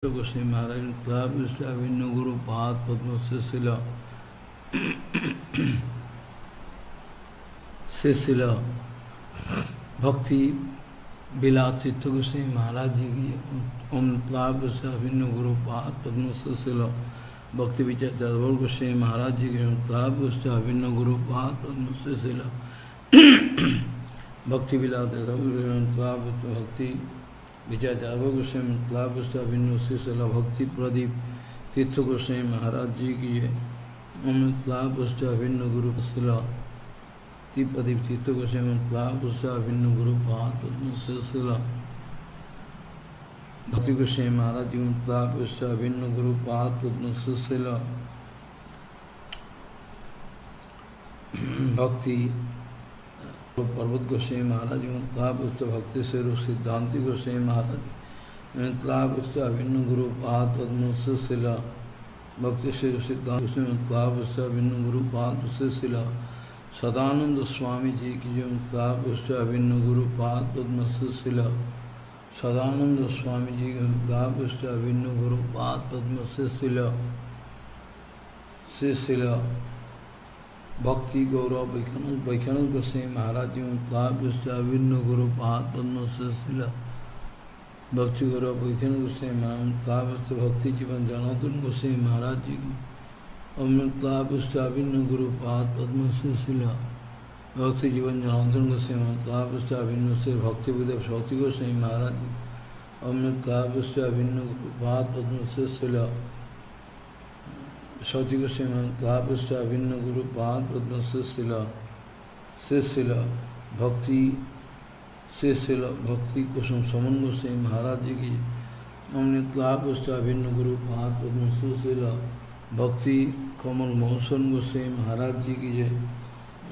गोस्वामी महाराज तब विष्णु गुरु पाद पद्म शिशिल भक्ति बिलास चित्त गोस्वामी महाराज जी की तब विष्णु गुरु पाद पद्म शिशिल भक्ति विचार जदवर गोस्वामी महाराज जी की तब विष्णु गुरु पाद पद्म शिशिल भक्ति बिलास भक्ति विचार जादव गोस्वामी मतलब विष्णु शिशिल भक्ति प्रदीप तीर्थ गोस्वामी महाराज जी की मतलब विष्णु गुरु शिला प्रदीप तीर्थ गोस्वामी मतलब विष्णु गुरु पाद पद्म शिला भक्ति गोस्वामी महाराज जी मतलब विष्णु गुरु पाद पद्म शिला भक्ति पर्वत गोस्वामी महाराज मतलब भक्ति स्वरूप सिद्धांति गोस्वामी महाराज मतलब विष्णु गुरु पाद पद्म शिला भक्ति स्वरूप सिद्धांत मतलब विष्णु गुरु पाद शिला सदानंद स्वामी जी की जो मतलब विष्णु गुरु पाद पद्म शिला सदानंद स्वामी जी के मतलब विष्णु गुरु पाद पद्म शिला भक्ति गौरव वैखानंद गोस्वामी महाराज जी मतलब विष्णु गुरु पाद पद्म शिला भक्ति गौरव वैखानंद गोस्वामी महाराज मतलब भक्ति जीवन जनार्दन गोस्वामी महाराज जी की और मतलब विष्णु गुरु पाद पद्म शिला भक्ति जीवन जनार्दन गोस्वामी मतलब विष्णु से भक्ति विदेव सौती गोस्वामी महाराज जी और मतलब विष्णु गुरु पाद पद्म शिला सौती गोस्वामी मतलब विष्णु गुरु पाद पद्म शिला भक्ति कुसुम समन गोस्वामी महाराज जी की मतलब विष्णु गुरु पाद पद्म शिला भक्ति कमल मोहसन गोस्वामी महाराज जी की जय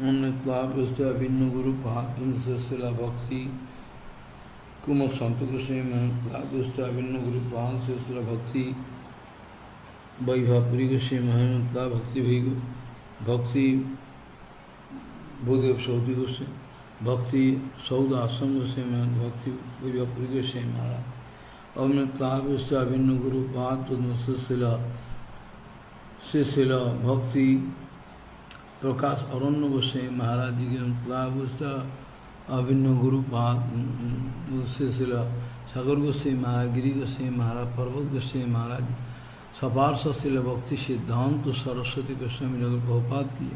मतलब विष्णु गुरु पाद पद्म शिला भक्ति कुमल संत गोस्वामी मतलब विष्णु गुरु पाद शिला भक्ति वैभवपुरी गोस्वामी महाराज मतलब भक्ति भूदेव सौदी गोस्वामी भक्ति सौद आश्रम गोस्वामी भक्ति वैभवपुरी गोस्वामी महाराज और मतलब विष्णु गुरु पाद पद्म शिला भक्ति प्रकाश अरण्य गोस्वामी महाराज जी के मतलब अभिन्न गुरु पाद शिला सागर गोस्वामी महाराज गिरी गोस्वामी महाराज पर्वत गोस्वामी महाराज सपार्श शिला भक्ति सिद्धांत सरस्वती गोस्वामी नगर प्रभुपाद की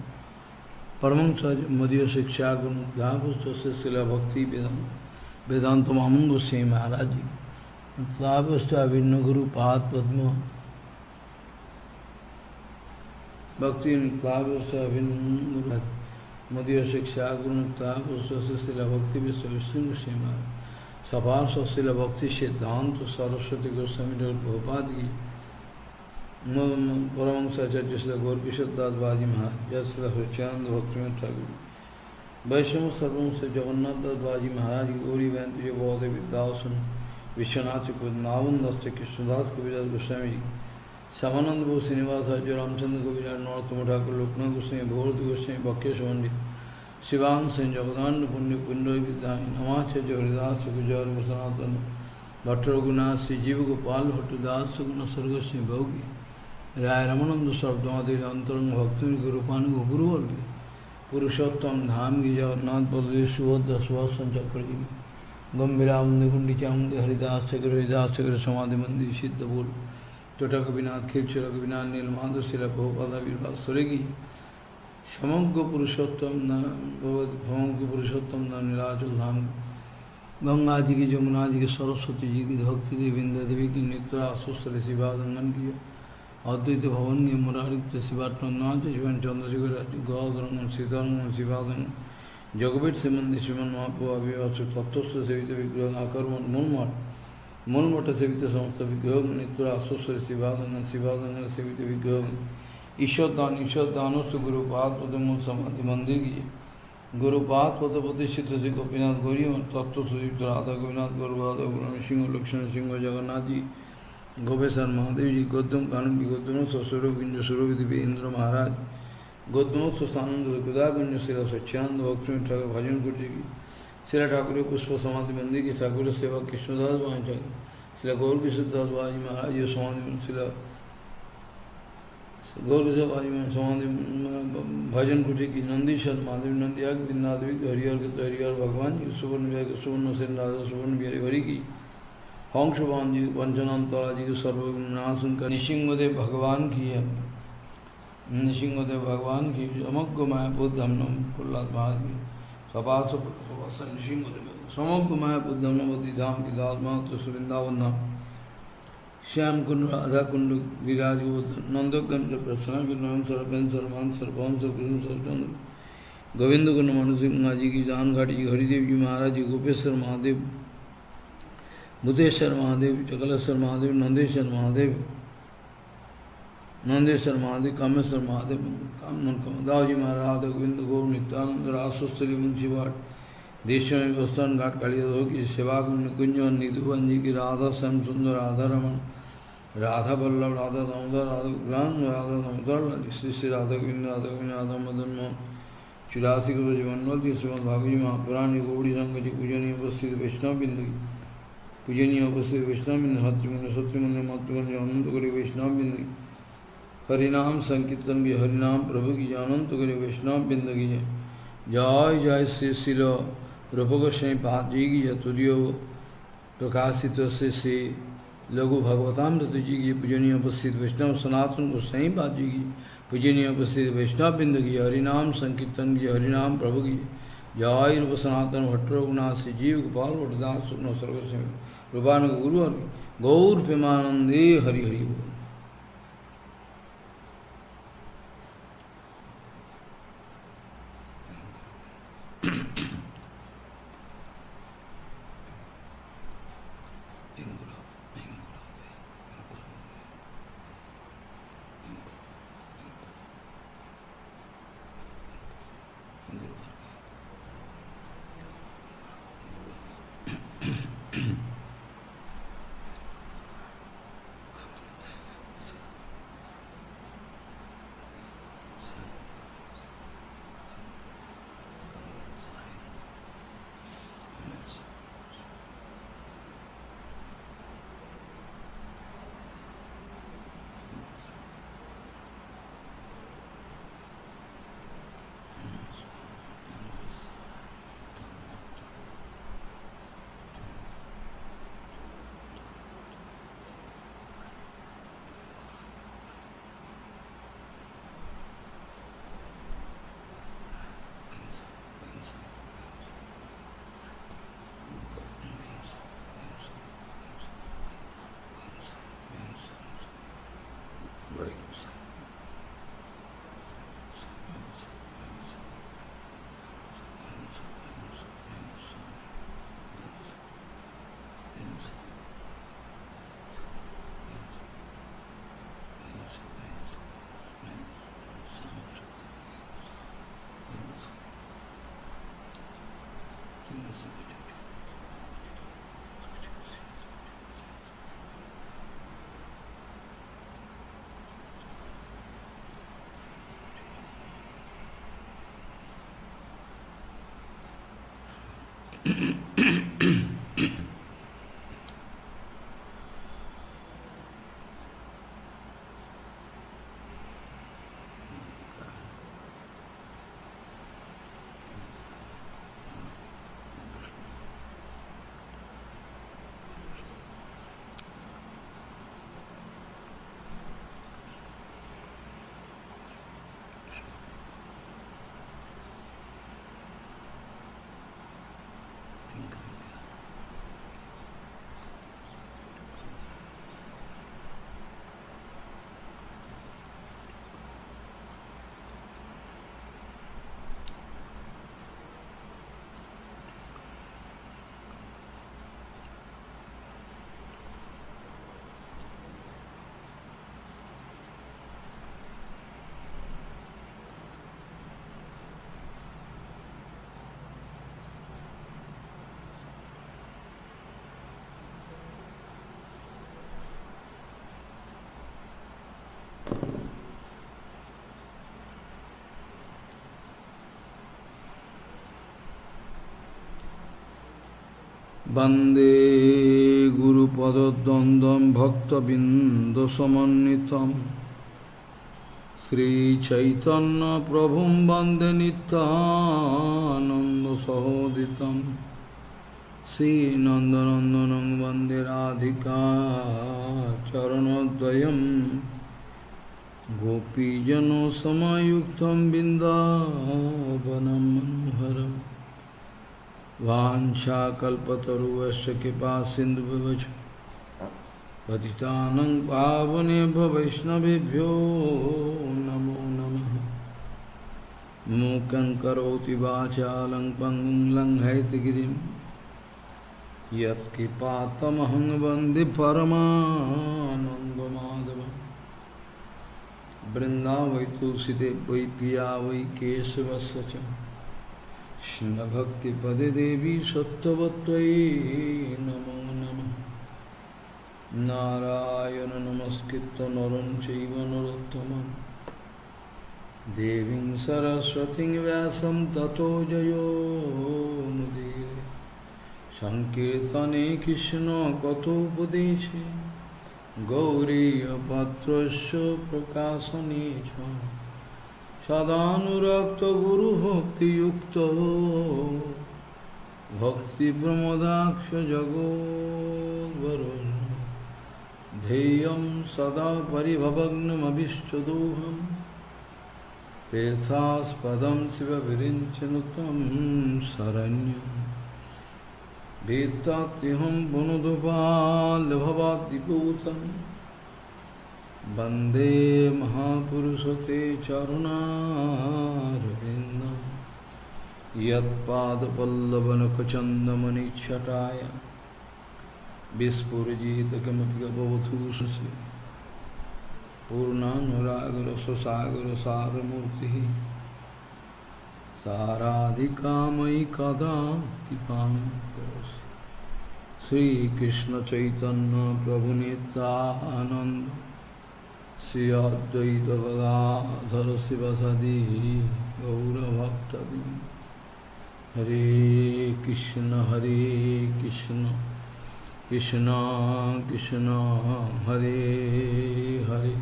परमंश मदीय शिक्षा गुरु शिला भक्ति वेदांत मामन गोस्वामी महाराज जी मतलब विष्णु गुरु पाद पद्म भक्ति मतलब मदीय शिक्षा गुरु शिला भक्ति विश्व विष्णु गोस्वामी महाराज सपार्श शिला भक्ति सिद्धांत सरस्वती गोस्वामी नगर प्रभुपाद की परमंसाचार्य श्री गौरकिशोर दास बाजी महाराज जय श्री सच्चिदानंद भक्तिवेदांत ठाकुर वैष्णव सर्वम से जगन्नाथ दास बाजी महाराज की गौरी बहन जो बौद्ध विद्यासन विश्वनाथ नावंदस्त कृष्णदास कविराज गोस्वामी जी श्यामानंद गो श्रीनिवास आचार्य रामचंद्र कविराज नरोत्तम ठाकुर लोकनाथ गोस्वामी भगवत गोस्वामी बक्येश पंडित शिवान सिंह जगदान पुण्य पुण्य विद्यानी नमाचार्य हरिदास गुजर सनातन भट्ट रघुनाथ श्री जीव गोपाल भट्टदास सुगुण सर्गोस्वामी भोगी राय रमानंद शब्दमादि अंतरंग भक्ति गुरुपान गुरुवर्ग पुरुषोत्तम धाम की जगन्नाथ बलदेव सुभद्र सुभाषण चक्र जी गंभीरामंद कुंडी चामुंद हरिदास चक्र समाधि मंदिर सिद्ध बोल टोटा कविनाथ खिलचर कविनाथ नीलमाधव शिला बहुपादा विभासुरे की समग्र पुरुषोत्तम नीलाचल धाम गंगा जी की जमुना जी की सरस्वती जी की भक्ति देवी इंद्र देवी की नित्य आशुस्तर शिवादंगन की अद्वैत भवन की मुरारिक्त शिवात्मनाथ शिवन चंद्रशेखर गौरंगन सीतारंगन शिवादंगन जगवीर श्रीमंदिर श्रीमन महाप्रभु अभिवास तत्वस्थ सेवित विग्रह आकर्मण मूलमठ सेवित समस्त विग्रह नित्य आशुस्तर शिवादंगन सेवित विग्रह ईश्वर दानस्थ गुरुपाद पदमूल समाधि मंदिर की गुरुपाद पद प्रतिष्ठित श्री गोपीनाथ गौरी तत्व सुदीप्त राधा गोपीनाथ गौरवादा गुरु सिंह लक्ष्मण सिंह जगन्नाथ जी गोपेश्वर महादेव जी गौतम कानन की गौतमोत्सव स्वरूपिंद्र स्वरूपदेवी इंद्र महाराज गौतमोत्सव सानंद गुदागुंज शिला सच्चानंद भक्ति ठाकुर भजन कुटी की शिला ठाकुर पुष्प समाधि मंदिर की ठाकुर सेवा कृष्णदास महाराज श्री गौर किशोर दास बाबाजी महाराज जी समाधि श्री गौर किशोर बाबाजी में समाधि भजन कुटी की नंदीश्वर महादेव नंदिया बिंदादेवी हरिहर के हरिहर भगवान जी सुवर्ण सेन राजा सुवर्ण बिहारी हरि की हंसवान जी पंचनातला जी के सर्वनाशन का निशिंगदेव भगवान की है निशिंगदेव भगवान की समग्र मायापुर धमनम प्रहलाद महाराज की सपास निशिंगदेव समग्र मायापुर धमनवती धाम की दास महत्व वृंदावन धाम श्याम कुंड राधा कुंड विराज नंदोगंज प्रसन्न कुंड सरपंच सरमान सरपंच कृष्ण सरचंद्र गोविंद कुंड मनु सिंह जी की जान घाटी जी हरिदेव जी महाराज जी गोपेश्वर महादेव भूतेश्वर महादेव चकलेश्वर महादेव नंदेश्वर महादेव कामेश्वर महादेव दाव जी महाराज राधा गोविंद गौर नित्यानंद रासोस्तरी मुंशीवाट देश में व्यवस्थान घाट कालिया की सेवा कुंज निधुवन जी की राधा श्याम सुंदर राधा रमन राधा वल्लभ राधा दामोदर राधा ग्राम राधा दामोदर श्री श्री राधा गोविंद राधा मदन मोहन 84 के जीवनमल जी श्रीमद भागवत महापुराण गौड़ी संघ जी पूजनीय उपस्थित वैष्णव बिंदु पूजनीय उपस्थित वैष्णव बिंदु हत्रिमुंड सत्यमुंड मतुगंज अनंत करे वैष्णव बिंदु हरिनाम संकीर्तन की हरिनाम प्रभु की अनंत करे वैष्णव बिंदु की जय जय श्री शिल रूप गोस्वामी पाद जी की तुर्यो प्रकाशित से श्री लघु भगवतामृत जी की पूजनीय उपस्थित वैष्णव सनातन गोस्वामी पाद जी की पूजनीय उपस्थित वैष्णव बिंदु की हरिनाम संकीर्तन की हरिनाम प्रभु की जय रूप सनातन भट्ट रघुनाथ श्री जीव गोपाल भट्टदास सुखन सर्वस्वी रूपान गुरु गौर प्रेमानंदे हरि हरि बोल। वंदे गुरु गुरुपदद्वन्द्वं भक्तबिन्दसमन्वितं श्रीचैतन्यप्रभुं वन्दे नित्यानन्दसहोदितं श्रीनन्दनन्दनं वन्दे राधिका चरणद्वयं गोपीजनसमायुक्तं बिन्दावनं मनोहरम् वाञ्छाकल्पतरुश्च कृपासिन्धुभ्यश्च पतितानं पावनेभ्यो वैष्णवेभ्यो नमो नमः। मूकं करोति वाचालं पङ्गुं लङ्घयितगिरिं यत्कृपातमहं वन्दे परमानन्दमाधवम्। वृन्दावै तुलसीदेव वै पिया वै केशवस्य च कृष्णभक्तिपदे देवी सत्यवत्यै नमो नमः। नारायण नमस्कृत्य नरं चैव नरोत्तमं देवीं सरस्वतीं व्यासं ततो जयो मुदीरये। संकीर्तने कृष्ण कथोपदेशे गौरीयपात्रस्य प्रकाशने च सदानुरक्तो गुरुभक्तियुक्तो भक्तिप्रमोदाक्ष जगोद्वरुन् ध्येयं सदा परिभवग्नमभिष्टदोहं तीर्थास्पदं शिवविरिञ्चनुतं शरण्यं वेत्तात्यहं पुनदुपाल्भवाद्दिपूतं वन्दे महापुरुषते चरुणारविन्दं यत्पादपल्लवनखचन्दमनिच्छटाय विस्फुरजित किमपि गभवधूषसि पूर्णानुरागरससागरसारमूर्तिः साराधिकामयि कदा कृपां करोसि। श्रीकृष्णचैतन्य प्रभुनित्यानन्द श्री अद्वैत गदाधर शिवसदि गौरभक्तबिंद। हरे कृष्ण कृष्ण कृष्ण हरे हरे,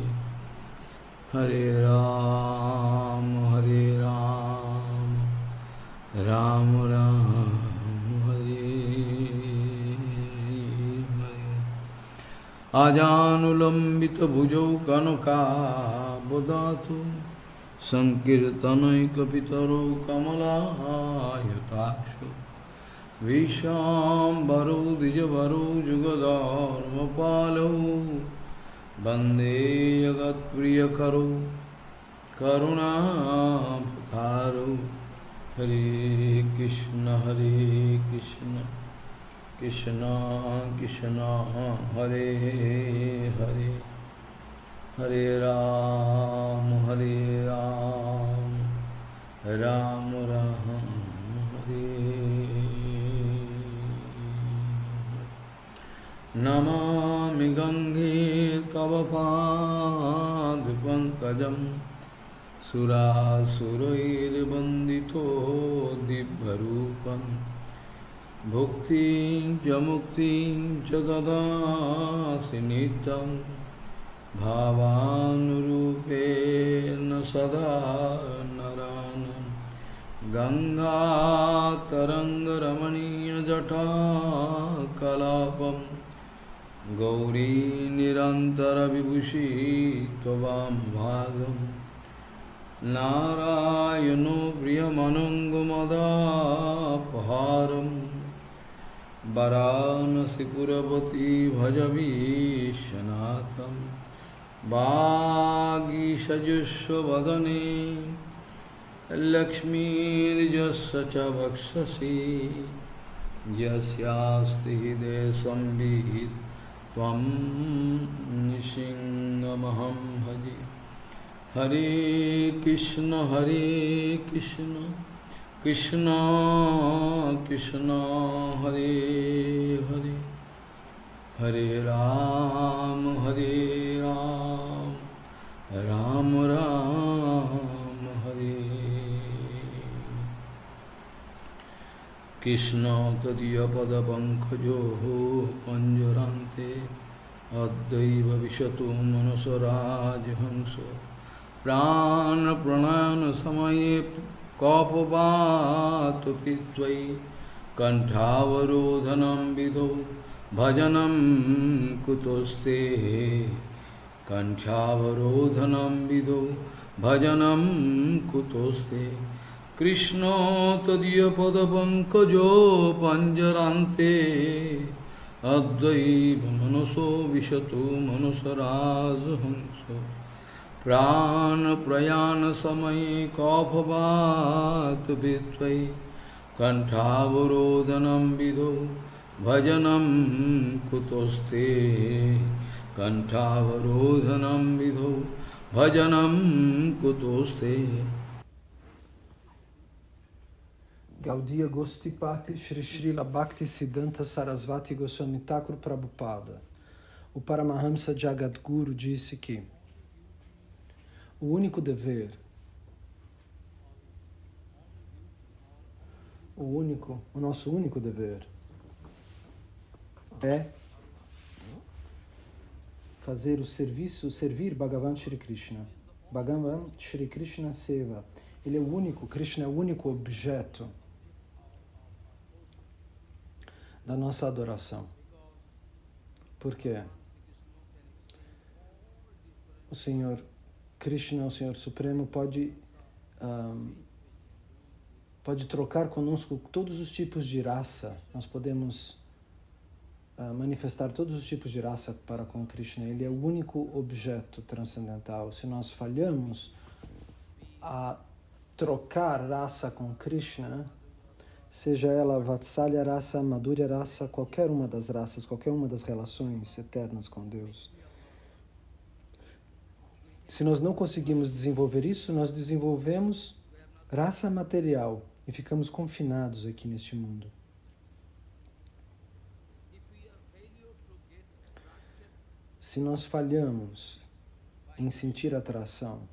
हरे राम राम राम हरे हरे। आजानुलम्बितभुजौ कनकावदातु संकीर्तनैकपितरौ कमलायताक्षौ विश्वाम्बरौ द्विजवरौ जुगधर्मपालौ वन्दे जगत्प्रियकरौ करुणावतारौ। हरे कृष्ण कृष्ण कृष्ण हरे हरे, हरे राम राम राम हरे। नमामि गंगे तव पादपङ्कजं सुरासुरैर्वन्दितो दिव्यरूपं भुक्तिं च मुक्तिं च ददासि नित्यं भावानुरूपेण सदा नरानं। गङ्गातरङ्गरमणीयजटाकलापं गौरी निरन्तरविभूषी त्वां भागं नारायणो प्रियमनङ्गमदापहारं वाराणसीपुरपति भजवीशनाथं। वागीषजुष्वदने लक्ष्मीर्यस्य च वक्षसि यस्यास्ति हृदये संवित् त्वं नृसिंहमहं भजे। हरे कृष्ण कृष्ण कृष्ण हरे हरे, हरे राम राम राम हरे। Krishna tadiya pada pankhajo panjarante Advaiva vishatu manasaraj hanso Prana pranayana samaye kapavatu pitvai Kantavarodhanam vidho bhajanam kutoste Kantavarodhanam vidho bhajanam kutoste Krishna tadiya pada pankajo panjarante Advaiva manaso vishatu manasaraj hanso Prana prayana samaye kaphavat vitvai Kantavarodhanam vidho bhajanam kutoste Kantavarodhanam vidho bhajanam kutoste. Gaudiya Gostipati Shri Srila Bhakti Siddhanta Sarasvati Goswami Thakur Prabhupada. O Paramahamsa Jagadguru disse que o único dever, o nosso único dever é fazer o serviço, servir Bhagavan Shri Krishna. Bhagavan Shri Krishna Seva. Ele é o único, Krishna é o único objeto da nossa adoração. Por quê? O Senhor Krishna, o Senhor Supremo, pode trocar conosco todos os tipos de raça. Nós podemos manifestar todos os tipos de raça para com Krishna. Ele é o único objeto transcendental. Se nós falhamos a trocar raça com Krishna, seja ela Vatsalya raça, Madhurya raça, qualquer uma das raças, qualquer uma das relações eternas com Deus. Se nós não conseguimos desenvolver isso, nós desenvolvemos raça material e ficamos confinados aqui neste mundo. Se nós falhamos em sentir atração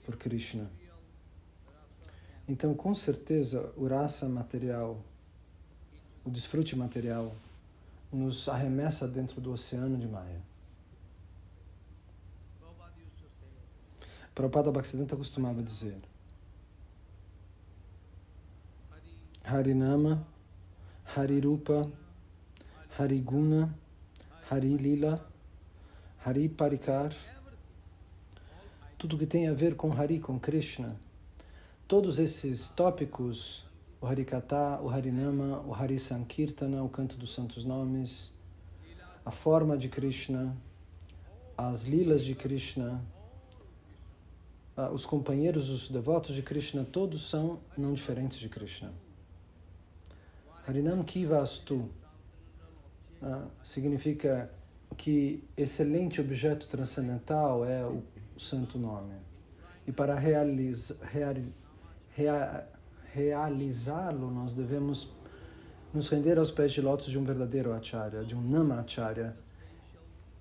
por Krishna, então com certeza o raça material, o desfrute material, nos arremessa dentro do oceano de Maya. Prabhupada Bhaktisiddhanta costumava dizer: Harinama, Harirupa, Hariguna, Harilila, Hari Parikar, tudo que tem a ver com Hari, com Krishna, todos esses tópicos, o Harikatha, o Harinama, o Hari Sankirtana, o canto dos santos nomes, a forma de Krishna, as lilas de Krishna, os companheiros, os devotos de Krishna, todos são não diferentes de Krishna. Harinam Kivastu significa que excelente objeto transcendental é o santo nome. E para realizá-lo, nós devemos nos render aos pés de lótus de um verdadeiro acharya, de um nama acharya.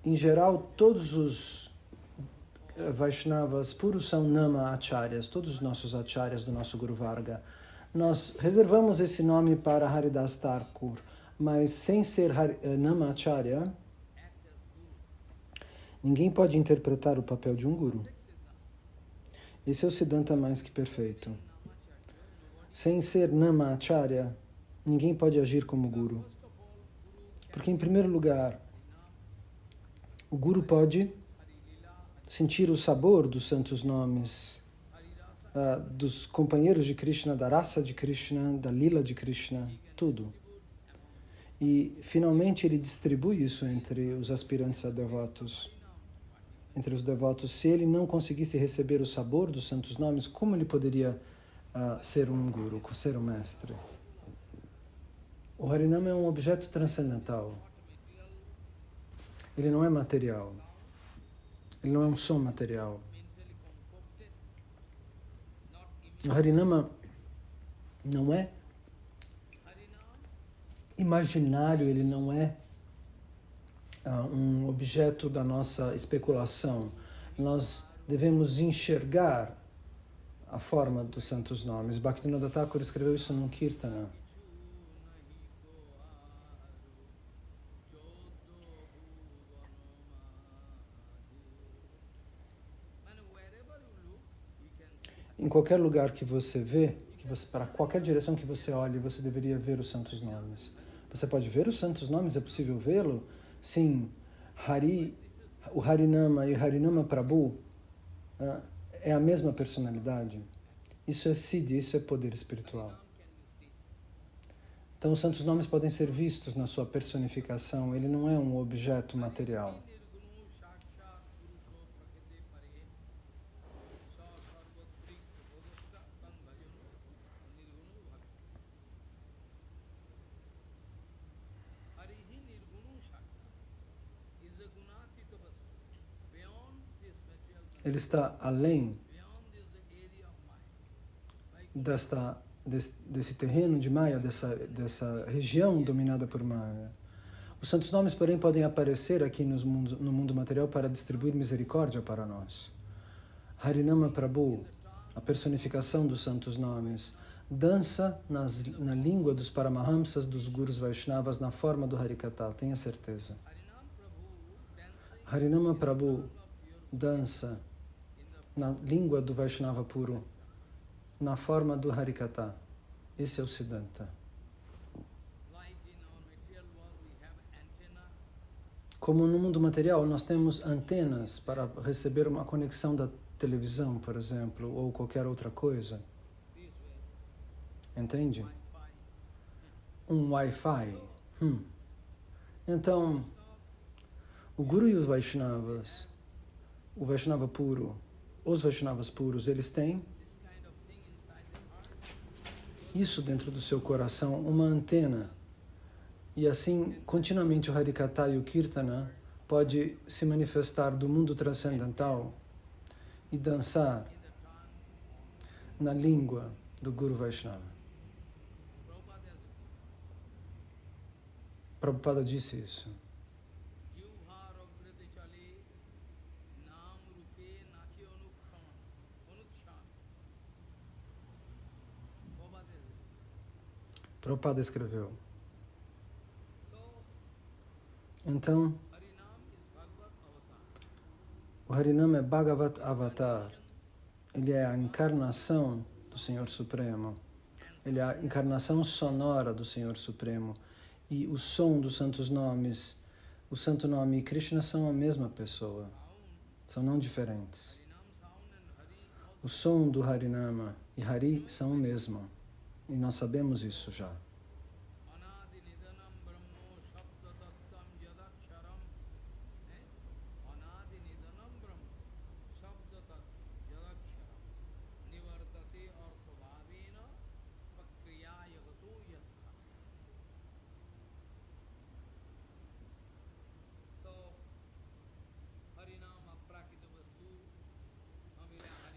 Em geral, todos os Vaishnavas puros são nama acharyas, todos os nossos acharyas do nosso Guru Varga. Nós reservamos esse nome para Haridas Thakur, mas sem ser nama acharya, ninguém pode interpretar o papel de um guru. Esse é o Siddhanta mais que perfeito. Sem ser nama acharya, ninguém pode agir como guru. Porque, em primeiro lugar, o guru pode sentir o sabor dos santos nomes, dos companheiros de Krishna, da raça de Krishna, da lila de Krishna, tudo. E, finalmente, ele distribui isso entre os aspirantes a devotos. Entre os devotos, se ele não conseguisse receber o sabor dos santos nomes, como ele poderia ser um guru, ser um mestre? O Harinama é um objeto transcendental. Ele não é material. Ele não é um som material. O Harinama não é imaginário, ele não é um objeto da nossa especulação. Nós devemos enxergar a forma dos santos nomes. Bhaktivinoda Thakur escreveu isso num Kirtana. Em qualquer lugar que você vê, para qualquer direção que você olhe, você deveria ver os santos nomes. Você pode ver os santos nomes? É possível vê-lo? Sim. O Harinama e o Harinama Prabhu é a mesma personalidade. Isso é Siddhi, isso é poder espiritual. Então, os santos nomes podem ser vistos na sua personificação. Ele não é um objeto material. Ele está além desse terreno de Maya, dessa região dominada por Maya. Os santos nomes, porém, podem aparecer aqui no mundo material para distribuir misericórdia para nós. Harinama Prabhu, a personificação dos santos nomes, dança na língua dos Paramahamsas, dos Gurus Vaishnavas, na forma do Harikata, tenha certeza. Harinama Prabhu dança na língua do Vaishnava puro, na forma do Harikata. Esse é o Siddhanta. Como no mundo material, nós temos antenas para receber uma conexão da televisão, por exemplo, ou qualquer outra coisa. Entende? Um Wi-Fi. Então, o Guru e os Vaishnavas, o Vaishnava puro, os Vaishnavas puros, eles têm isso dentro do seu coração, uma antena. E assim, continuamente o Harikata e o Kirtana pode se manifestar do mundo transcendental e dançar na língua do Guru Vaishnava. Prabhupada disse isso. Prabhupada escreveu. Então, o Harinama é Bhagavat Avatar. Ele é a encarnação do Senhor Supremo. Ele é a encarnação sonora do Senhor Supremo. E o som dos santos nomes, o santo nome e Krishna são a mesma pessoa. São não diferentes. O som do Harinama e Hari são o mesmo. E nós sabemos isso já.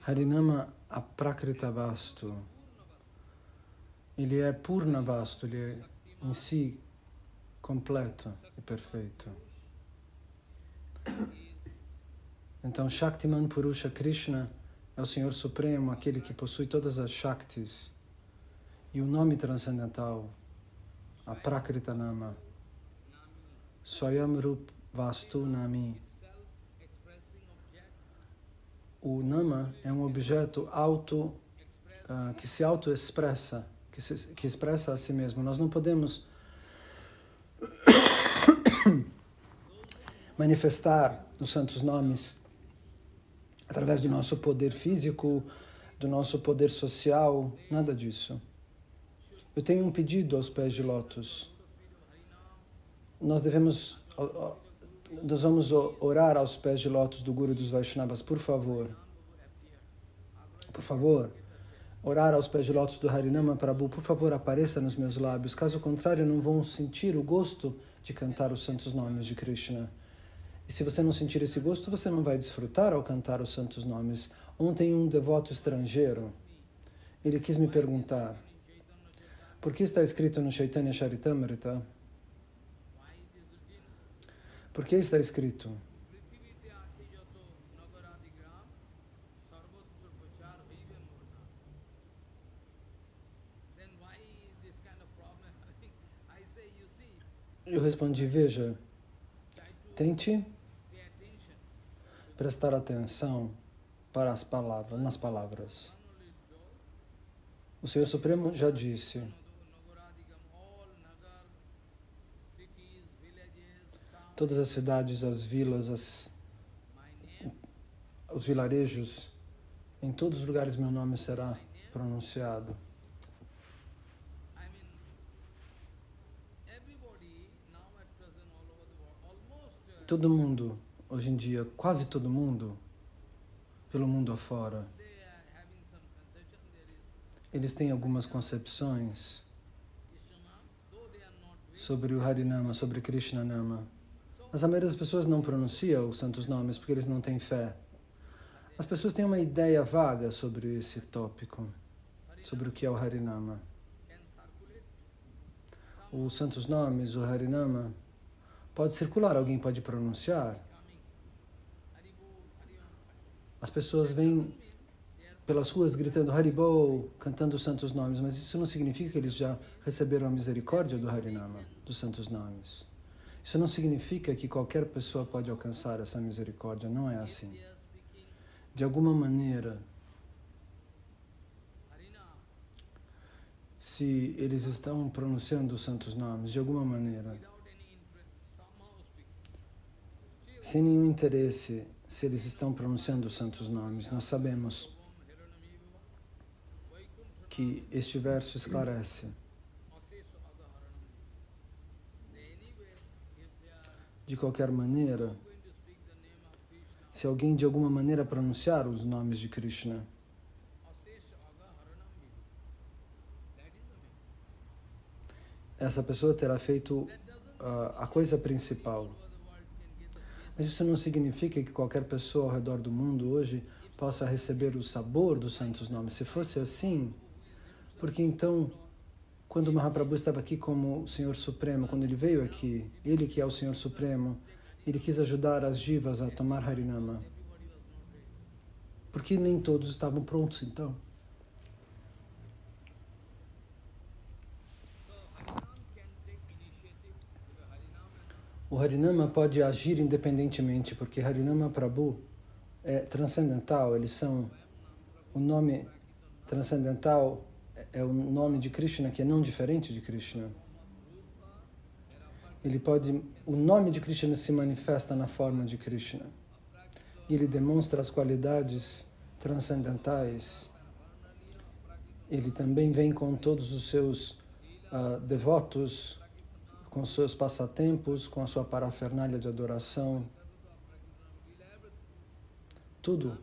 Harinama Aprakrita Vastu. Ele é Purna Vastu, ele é em si completo e perfeito. Então, Shaktiman Purusha Krishna é o Senhor Supremo, aquele que possui todas as Shaktis. E o nome transcendental, Aprakrita Nama, Swayam Rup Vastu Nami. O Nama é um objeto que se auto-expressa, que expressa a si mesmo. Nós não podemos manifestar os santos nomes através do nosso poder físico, do nosso poder social, nada disso. Eu tenho um pedido aos pés de lótus. Nós vamos orar aos pés de lótus do Guru dos Vaishnavas, por favor. Por favor, orar aos pés de lótus do Harinama Prabhu, por favor, apareça nos meus lábios. Caso contrário, não vão sentir o gosto de cantar os santos nomes de Krishna. E se você não sentir esse gosto, você não vai desfrutar ao cantar os santos nomes. Ontem, um devoto estrangeiro, ele quis me perguntar, por que está escrito no Chaitanya Charitamrita? Por que está escrito? Eu respondi, veja, tente prestar atenção nas palavras. O Senhor Supremo já disse, todas as cidades, as vilas, os vilarejos, em todos os lugares meu nome será pronunciado. Todo mundo, hoje em dia, quase todo mundo, pelo mundo afora, eles têm algumas concepções sobre o Harinama, sobre Krishna Nama. Mas a maioria das pessoas não pronuncia os santos nomes porque eles não têm fé. As pessoas têm uma ideia vaga sobre esse tópico, sobre o que é o Harinama. Os santos nomes, o Harinama, pode circular, alguém pode pronunciar. As pessoas vêm pelas ruas gritando Haribol, cantando os santos nomes, mas isso não significa que eles já receberam a misericórdia do Harinama, dos santos nomes. Isso não significa que qualquer pessoa pode alcançar essa misericórdia, não é assim. De alguma maneira, se eles estão pronunciando os santos nomes, de alguma maneira, sem nenhum interesse, se eles estão pronunciando os santos nomes, nós sabemos que este verso esclarece. De qualquer maneira, se alguém de alguma maneira pronunciar os nomes de Krishna, essa pessoa terá feito a coisa principal. Mas isso não significa que qualquer pessoa ao redor do mundo hoje possa receber o sabor dos santos nomes. Se fosse assim, porque então, quando o Mahaprabhu estava aqui como o Senhor Supremo, quando ele veio aqui, ele que é o Senhor Supremo, ele quis ajudar as jivas a tomar Harinama. Porque nem todos estavam prontos, então. O Harinama pode agir independentemente, porque Harinama Prabhu é transcendental, eles são... O nome transcendental é o nome de Krishna, que é não diferente de Krishna. O nome de Krishna se manifesta na forma de Krishna. E ele demonstra as qualidades transcendentais. Ele também vem com todos os seus devotos, com seus passatempos, com a sua parafernália de adoração. Tudo.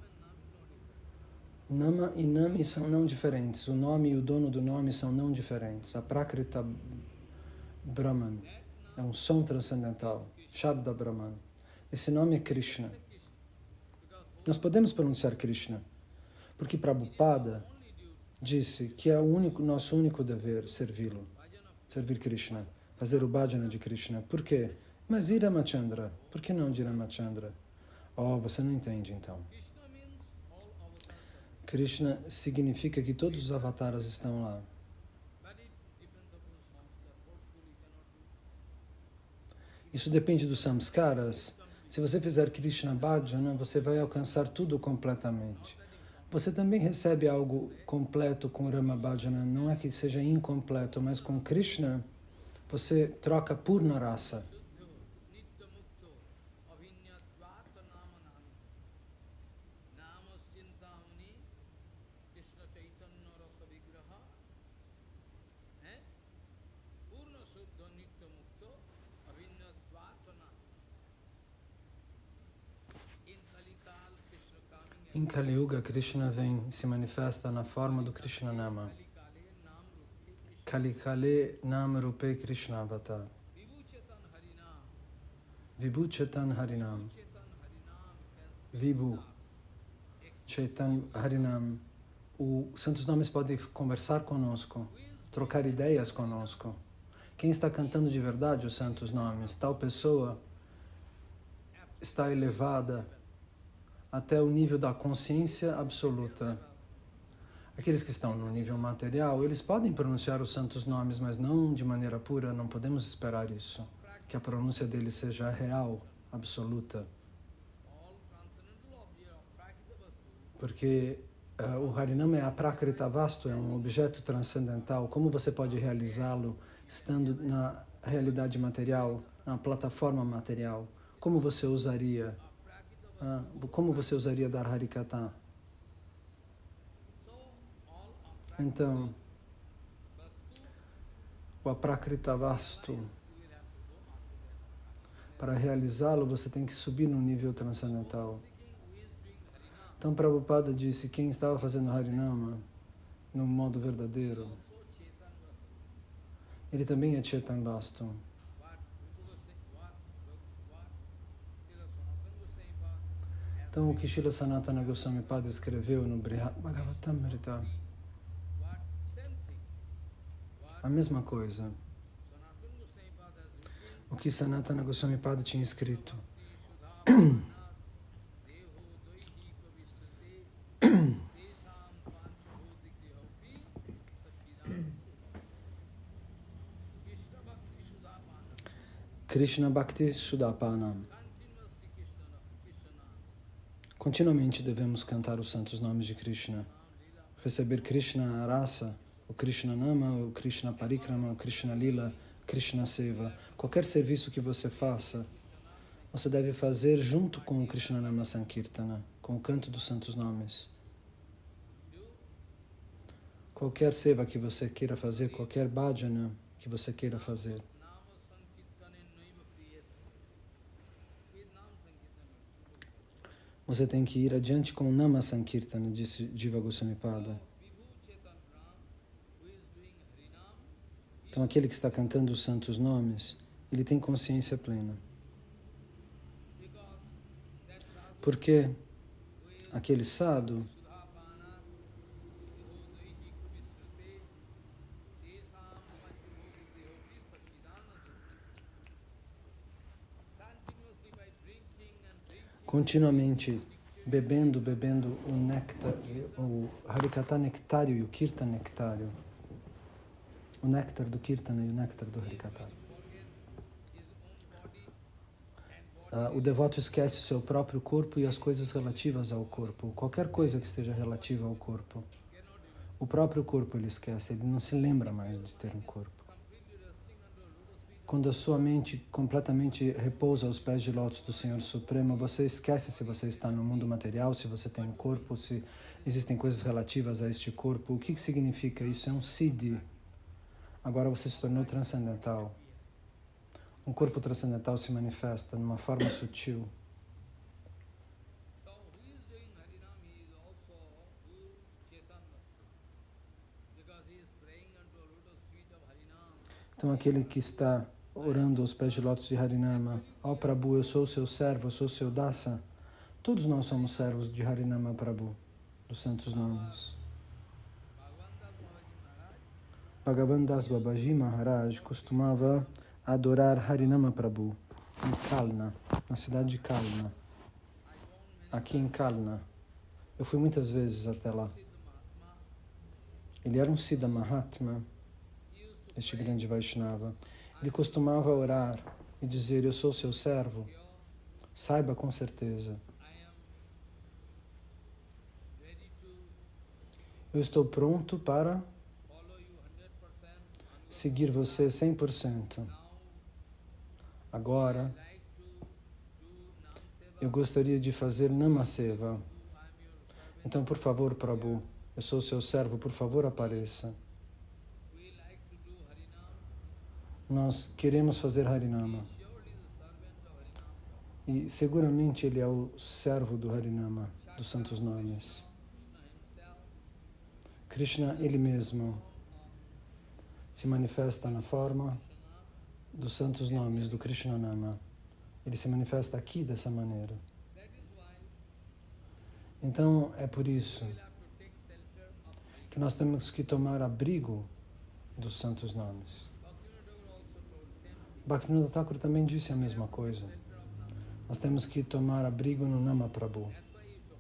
Nama e Nami são não diferentes. O nome e o dono do nome são não diferentes. A Prakrita Brahman é um som transcendental. Shabda Brahman. Esse nome é Krishna. Nós podemos pronunciar Krishna, porque Prabhupada disse que é o nosso único dever servi-lo, servir Krishna, fazer o bhajana de Krishna. Por quê? Mas e Ramachandra? Por que não de Ramachandra? Oh, você não entende então. Krishna significa que todos os avataras estão lá. Isso depende dos samskaras. Se você fizer Krishna Bhajana, você vai alcançar tudo completamente. Você também recebe algo completo com Rama Bhajana. Não é que seja incompleto, mas com Krishna você troca Purna Rasa. Em Kali Yuga, Krishna vem e se manifesta na forma do Krishna Nama. Kali Kale Nam Rupe Krishna Avatar. Vibhu Chetan Harinam. Vibhu Chetan Harinam. Os santos nomes podem conversar conosco, trocar ideias conosco. Quem está cantando de verdade os santos nomes, tal pessoa está elevada até o nível da consciência absoluta. Aqueles que estão no nível material, eles podem pronunciar os santos nomes, mas não de maneira pura, não podemos esperar isso. Que a pronúncia deles seja real, absoluta. Porque O Harinama é aprakrita vastu, é um objeto transcendental. Como você pode realizá-lo estando na realidade material, na plataforma material? Como você usaria? Como você usaria dar Harikata? Então, o aprakrita vastu, para realizá-lo, você tem que subir no nível transcendental. Então, Prabhupada disse, quem estava fazendo Harinama no modo verdadeiro, ele também é Chetan Vastu. Então, o que Srila Sanatana Goswami Pada escreveu no Brihad Bhagavatamrita, a mesma coisa. O que Sanatana Goswami Pada tinha escrito. Krishna Bhakti Sudapanam. Continuamente devemos cantar os santos nomes de Krishna, receber Krishna Rasa, o Krishna Nama, o Krishna Parikrama, o Krishna Lila, Krishna Seva. Qualquer serviço que você faça, você deve fazer junto com o Krishna Nama Sankirtana, com o canto dos santos nomes. Qualquer seva que você queira fazer, qualquer bhajana que você queira fazer. Você tem que ir adiante com o Nama Sankirtana, disse Jiva Goswami Pada. Então, aquele que está cantando os santos nomes, ele tem consciência plena. Porque aquele sadhu, continuamente bebendo o néctar, o Harikata nectário e o Kirtan nectário, o néctar do Kirtana e o néctar do Harikata. O devoto esquece o seu próprio corpo e as coisas relativas ao corpo, qualquer coisa que esteja relativa ao corpo. O próprio corpo ele esquece, ele não se lembra mais de ter um corpo. Quando a sua mente completamente repousa aos pés de lótus do Senhor Supremo, você esquece se você está no mundo material, se você tem um corpo, se existem coisas relativas a este corpo. O que significa isso? É um siddhi. Agora você se tornou transcendental. Um corpo transcendental se manifesta numa forma sutil. Então aquele que está orando aos pés de lótus de Harinama, ó Prabhu, eu sou o seu servo, eu sou o seu dasa. Todos nós somos servos de Harinama Prabhu, dos santos nomes. Bhagavan Das Babaji Maharaj costumava adorar Harinama Prabhu em Kalna, na cidade de Kalna. Aqui em Kalna. Eu fui muitas vezes até lá. Ele era um Siddha Mahatma, este grande Vaishnava. Ele costumava orar e dizer, eu sou seu servo, saiba com certeza. Eu estou pronto para seguir você 100%. Agora, eu gostaria de fazer Namaseva. Então, por favor, Prabhu, eu sou seu servo, por favor, apareça. Nós queremos fazer Harinama. E seguramente ele é o servo do Harinama, dos santos nomes. Krishna, ele mesmo, se manifesta na forma dos santos nomes do Krishna Nama. Ele se manifesta aqui dessa maneira. Então, é por isso que nós temos que tomar abrigo dos santos nomes. Bhaktivinoda Thakur também disse a mesma coisa. Nós temos que tomar abrigo no Nama Prabhu,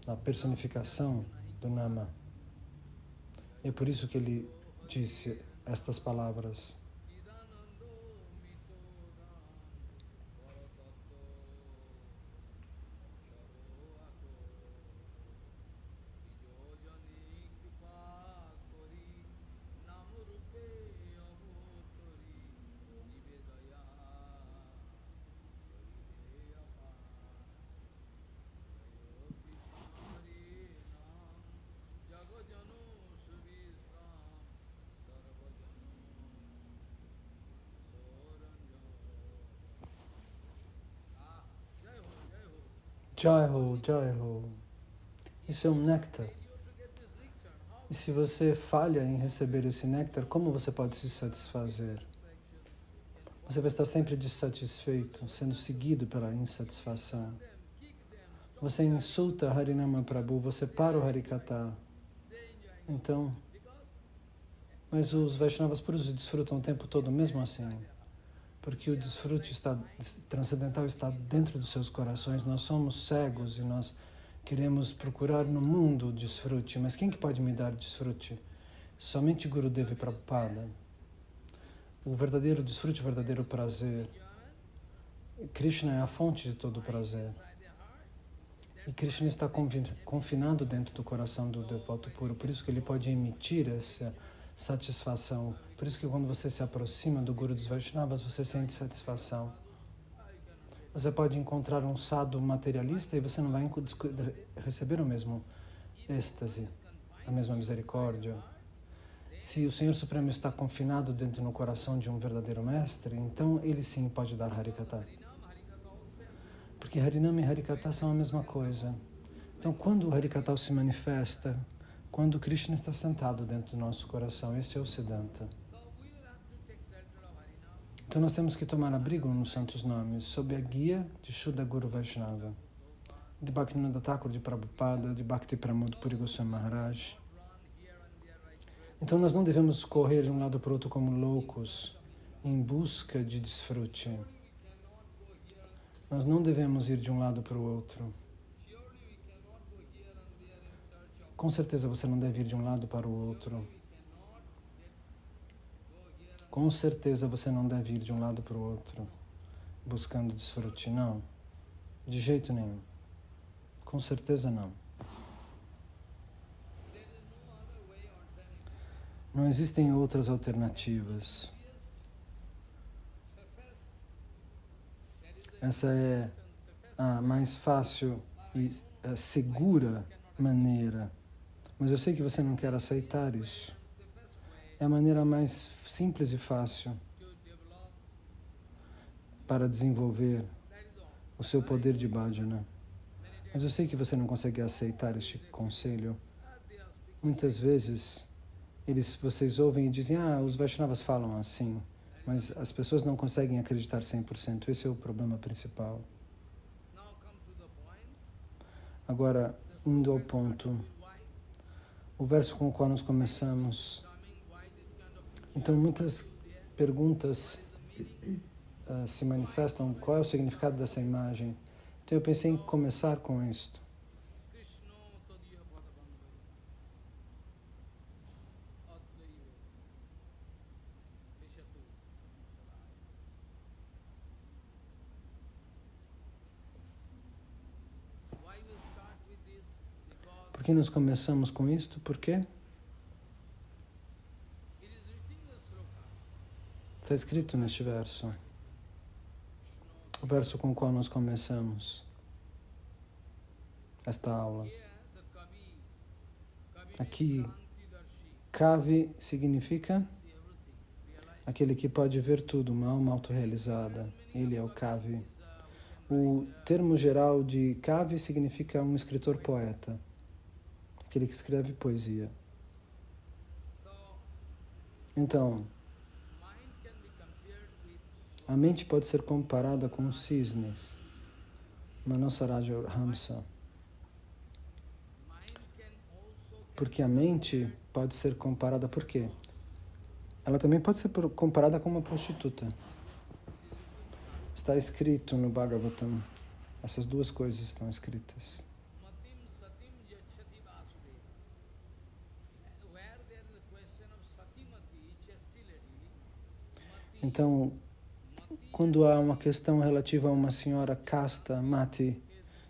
na personificação do Nama. E é por isso que ele disse estas palavras. Jai Ho, Jai Ho. Isso é um néctar. E se você falha em receber esse néctar, como você pode se satisfazer? Você vai estar sempre dissatisfeito, sendo seguido pela insatisfação. Você insulta Harinama Prabhu, você para o Harikata. Então, mas os Vaishnavas puros desfrutam o tempo todo mesmo assim. Porque o desfrute transcendental está dentro dos seus corações. Nós somos cegos e nós queremos procurar no mundo o desfrute. Mas quem que pode me dar desfrute? Somente Gurudeva Prabhupada. O verdadeiro desfrute, o verdadeiro prazer. Krishna é a fonte de todo o prazer. E Krishna está confinado dentro do coração do devoto puro. Por isso que ele pode emitir essa satisfação. Por isso que quando você se aproxima do Guru dos Vaishnavas, você sente satisfação. Você pode encontrar um sadhu materialista e você não vai receber o mesmo êxtase, a mesma misericórdia. Se o Senhor Supremo está confinado dentro no coração de um verdadeiro mestre, então ele sim pode dar Harikata. Porque Harinama e Harikata são a mesma coisa. Então quando o Harikata se manifesta, quando Krishna está sentado dentro do nosso coração, esse é o Siddhanta. Então nós temos que tomar abrigo nos santos nomes, sob a guia de Shuddha Guru Vaishnava, de Bhaktivinoda Thakur, de Prabhupada, de Bhakti Pramod Puri Goswami Maharaj. Então nós não devemos correr de um lado para o outro como loucos, em busca de desfrute. Nós não devemos ir de um lado para o outro. Com certeza você não deve ir de um lado para o outro. Com certeza você não deve ir de um lado para o outro, buscando desfrute. Não, de jeito nenhum. Com certeza não. Não existem outras alternativas. Essa é a mais fácil e segura maneira. Mas eu sei que você não quer aceitar isso. É a maneira mais simples e fácil para desenvolver o seu poder de bhajana. Mas eu sei que você não consegue aceitar este conselho. Muitas vezes vocês ouvem e dizem, os Vaishnavas falam assim, mas as pessoas não conseguem acreditar 100%. Esse é o problema principal. Agora, indo ao ponto, o verso com o qual nós começamos. Então, muitas perguntas se manifestam. Qual é o significado dessa imagem? Então, eu pensei em começar com isto. Por que nós começamos com isto? Por quê? Está escrito neste verso. O verso com o qual nós começamos esta aula. Aqui, Kavi significa aquele que pode ver tudo, uma alma autorrealizada. Ele é o Kavi. O termo geral de Kavi significa um escritor poeta, aquele que escreve poesia. Então, a mente pode ser comparada com os cisnes, Manasaraja Hamsa. Porque a mente pode ser comparada, por quê? Ela também pode ser comparada com uma prostituta. Está escrito no Bhagavatam, essas duas coisas estão escritas. Então, quando há uma questão relativa a uma senhora casta, mati,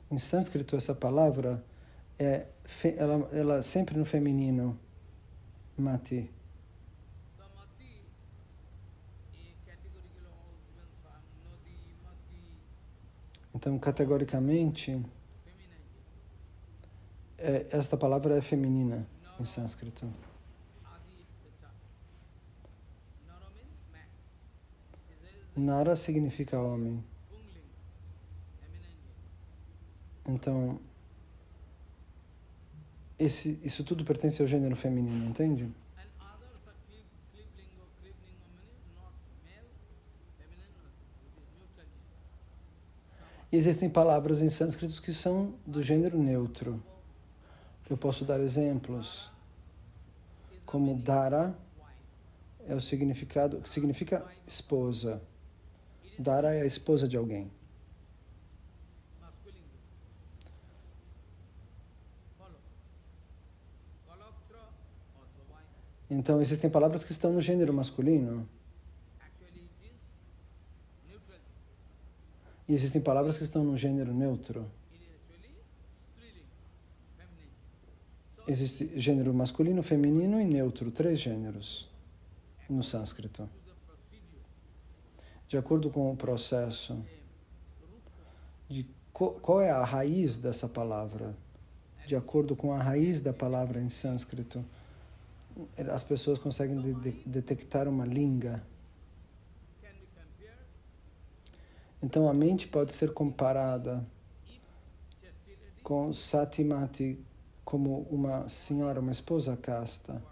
em sânscrito essa palavra ela sempre no feminino, mati. Então, categoricamente, esta palavra é feminina em sânscrito. Nara significa homem. Então, isso tudo pertence ao gênero feminino, entende? E existem palavras em sânscrito que são do gênero neutro. Eu posso dar exemplos, como Dara é o significado, que significa esposa. Dara é a esposa de alguém. Então, existem palavras que estão no gênero masculino. E existem palavras que estão no gênero neutro. Existe gênero masculino, feminino e neutro, 3 gêneros no sânscrito. De acordo com o processo de qual é a raiz dessa palavra, de acordo com a raiz da palavra em sânscrito, as pessoas conseguem detectar uma língua. Então a mente pode ser comparada com Satimati como uma senhora, uma esposa casta,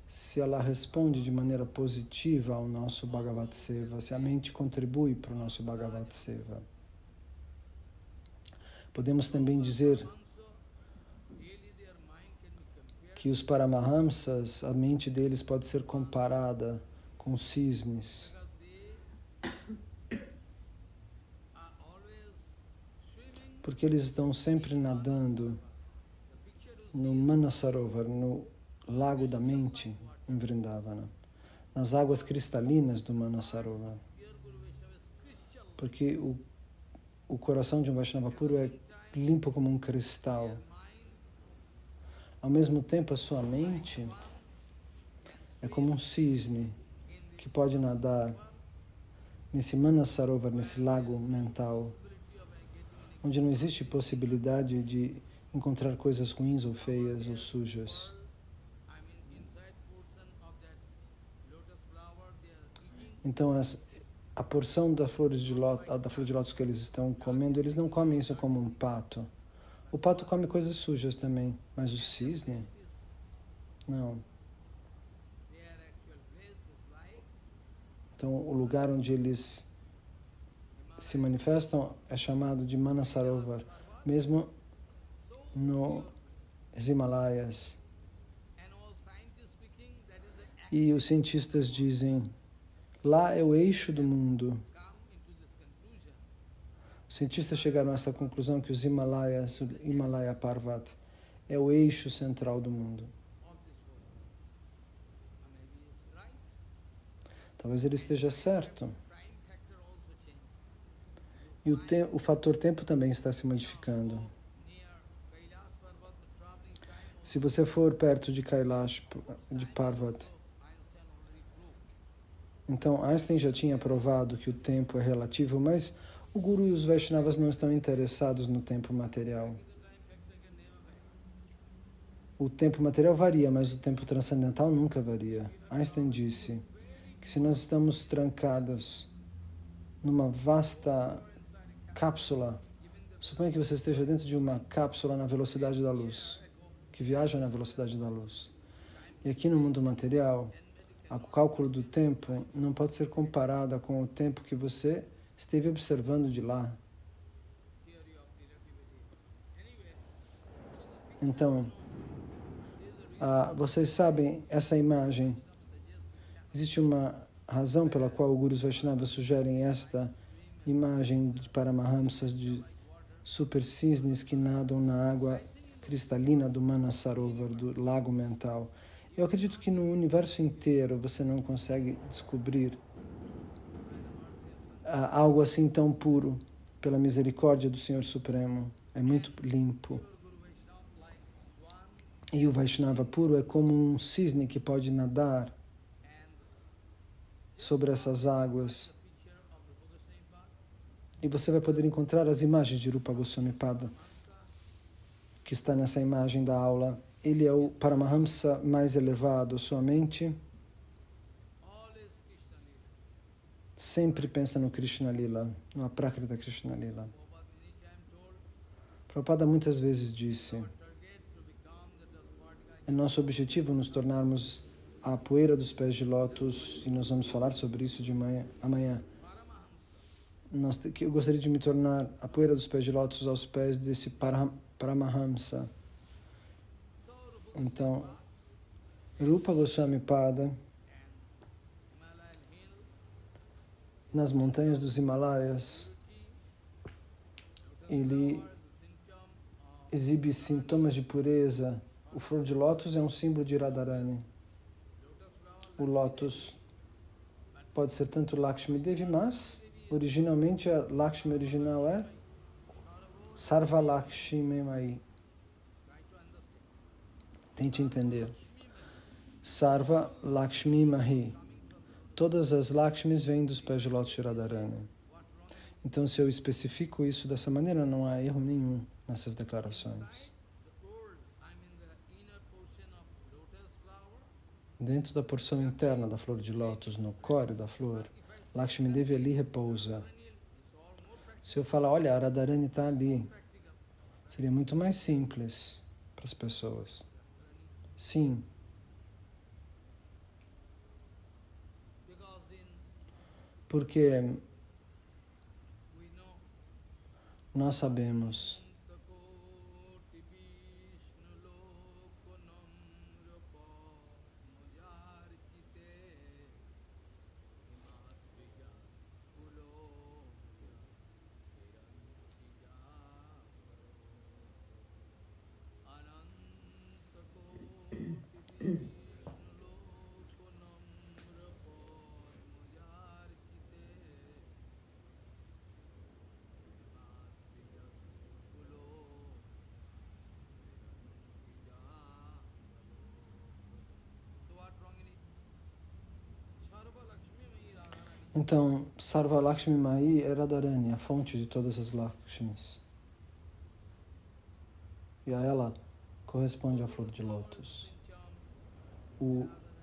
se ela responde de maneira positiva ao nosso Bhagavat Seva, se a mente contribui para o nosso Bhagavat Seva. Podemos também dizer que os Paramahamsas, a mente deles pode ser comparada com cisnes. Porque eles estão sempre nadando no Manasarovar, no lago da mente, em Vrindavana, nas águas cristalinas do Manasarovar. Porque o coração de um Vaishnava puro é limpo como um cristal. Ao mesmo tempo, a sua mente é como um cisne que pode nadar nesse Manasarovar, nesse lago mental, onde não existe possibilidade de encontrar coisas ruins ou feias ou sujas. Então, a porção da flor de lótus que eles estão comendo, eles não comem isso como um pato. O pato come coisas sujas também, mas o cisne, não. Então, o lugar onde eles se manifestam é chamado de Manasarovar, mesmo nos Himalaias. E os cientistas dizem, lá é o eixo do mundo. Os cientistas chegaram a essa conclusão que os Himalaias, o Himalaya Parvat, é o eixo central do mundo. Talvez ele esteja certo. E o fator tempo também está se modificando. Se você for perto de Kailash, de Parvat, então Einstein já tinha provado que o tempo é relativo, mas o Guru e os Vaishnavas não estão interessados no tempo material. O tempo material varia, mas o tempo transcendental nunca varia. Einstein disse que se nós estamos trancados numa vasta cápsula, suponha que você esteja dentro de uma cápsula na velocidade da luz, que viaja na velocidade da luz. E aqui no mundo material, o cálculo do tempo não pode ser comparado com o tempo que você esteve observando de lá. Então, vocês sabem, essa imagem, existe uma razão pela qual os Gurus Vaishnavas sugerem esta imagem de Paramahamsas, de super cisnes que nadam na água cristalina do Manasarovar, do lago mental. Eu acredito que no universo inteiro você não consegue descobrir algo assim tão puro pela misericórdia do Senhor Supremo. É muito limpo. E o Vaishnava puro é como um cisne que pode nadar sobre essas águas. E você vai poder encontrar as imagens de Rupa Goswami Pada, que está nessa imagem da aula. Ele é o Paramahamsa mais elevado. Sua mente sempre pensa no Krishna Lila, no Aprakrita Krishna Lila. Prabhupada muitas vezes disse: é nosso objetivo nos tornarmos a poeira dos pés de lótus, e nós vamos falar sobre isso de amanhã. Eu gostaria de me tornar a poeira dos pés de lótus aos pés desse Paramahamsa. Então, Rupa Goswami Pada, nas montanhas dos Himalaias, ele exibe sintomas de pureza. O flor de lótus é um símbolo de Radharani. O lótus pode ser tanto Lakshmi Devi, mas originalmente a Lakshmi original é Sarva Lakshmi Mai. Tente entender. Sarva Lakshmi Mahi. Todas as Lakshmis vêm dos pés de lótus de Radharani. Então, se eu especifico isso dessa maneira, não há erro nenhum nessas declarações. Dentro da porção interna da flor de lótus, no core da flor, Lakshmi Devi ali repousa. Se eu falar, olha, a Radharani está ali, seria muito mais simples para as pessoas. Sim. Porque nós sabemos então, Sarva Lakshmi Mai é Radharani, a fonte de todas as Lakshmis. E a ela corresponde a flor de lótus.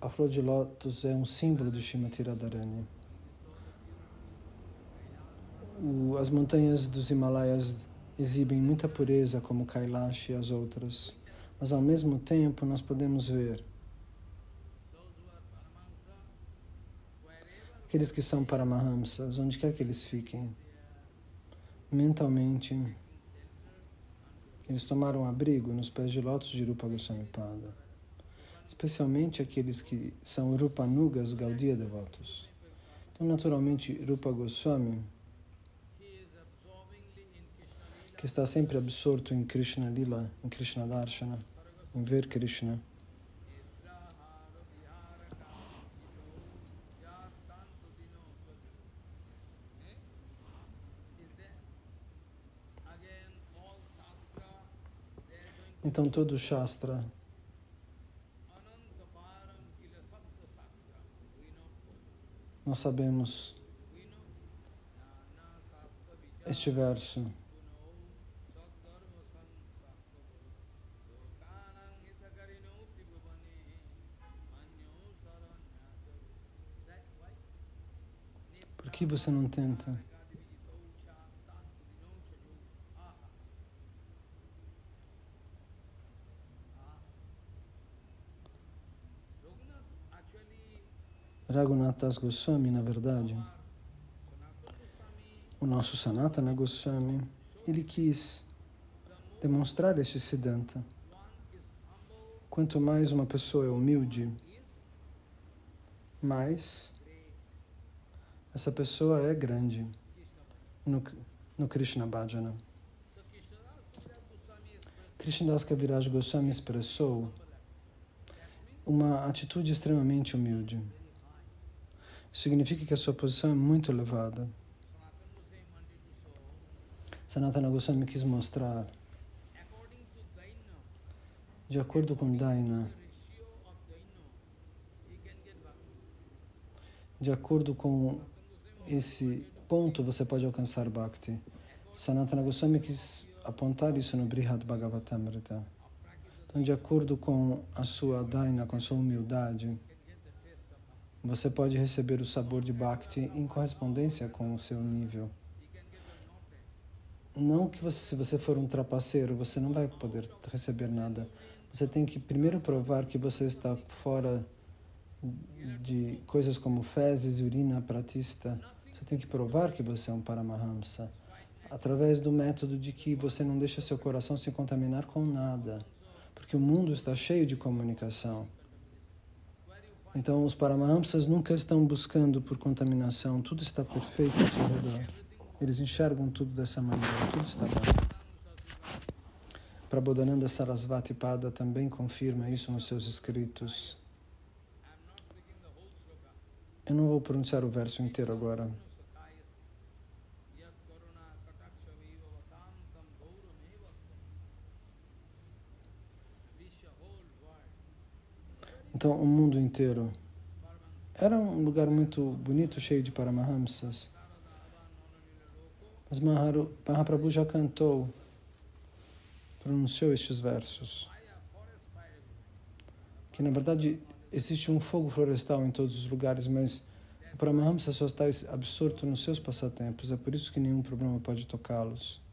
A flor de lótus é um símbolo de Srimati Radharani. As montanhas dos Himalaias exibem muita pureza, como Kailash e as outras. Mas, ao mesmo tempo, nós podemos ver aqueles que são Paramahamsas, onde quer que eles fiquem, mentalmente, eles tomaram abrigo nos pés de lótus de Rupa Goswami Pada, especialmente aqueles que são Rupanugas Gaudiya devotos. Então, naturalmente, Rupa Goswami, que está sempre absorto em Krishna Lila, em Krishna Darshana, em ver Krishna, então todo o Shastra nós sabemos este verso. Por que você não tenta? Raghunath Das Goswami, na verdade, o nosso Sanatana Goswami, ele quis demonstrar este Siddhanta. Quanto mais uma pessoa é humilde, mais essa pessoa é grande no Krishna Bhajana. Krishnadas Kaviraj Goswami expressou uma atitude extremamente humilde. Significa que a sua posição é muito elevada. Sanatana Goswami quis mostrar, de acordo com Daina, de acordo com esse ponto você pode alcançar Bhakti. Sanatana Goswami quis apontar isso no Brihad Bhagavatamrita. Então, de acordo com a sua Daina, com a sua humildade, você pode receber o sabor de Bhakti em correspondência com o seu nível. Não que você, se você for um trapaceiro, você não vai poder receber nada. Você tem que primeiro provar que você está fora de coisas como fezes, urina, pratista. Você tem que provar que você é um Paramahamsa, através do método de que você não deixa seu coração se contaminar com nada, porque o mundo está cheio de comunicação. Então, os Paramahamsas nunca estão buscando por contaminação, tudo está perfeito ao seu redor. Eles enxergam tudo dessa maneira, tudo está bem. Prabodhananda Sarasvati Pada também confirma isso nos seus escritos. Eu não vou pronunciar o verso inteiro agora. Então, o mundo inteiro era um lugar muito bonito, cheio de Paramahamsas. Mas Mahaprabhu já cantou, pronunciou estes versos. Que, na verdade, existe um fogo florestal em todos os lugares, mas o Paramahamsa só está absorto nos seus passatempos. É por isso que nenhum problema pode tocá-los.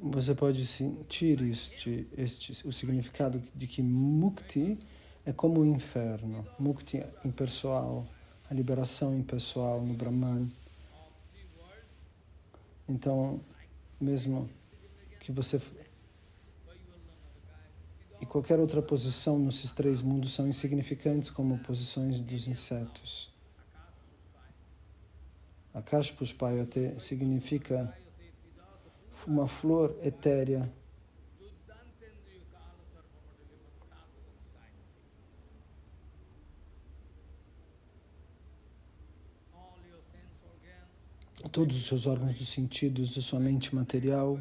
Você pode sentir o significado de que Mukti é como o inferno. Mukti impessoal, a liberação impessoal no Brahman. Então, mesmo que você... E qualquer outra posição nesses três mundos são insignificantes como posições dos insetos. Akash Pushpayate significa uma flor etérea. Todos os seus órgãos dos sentidos, da sua mente material,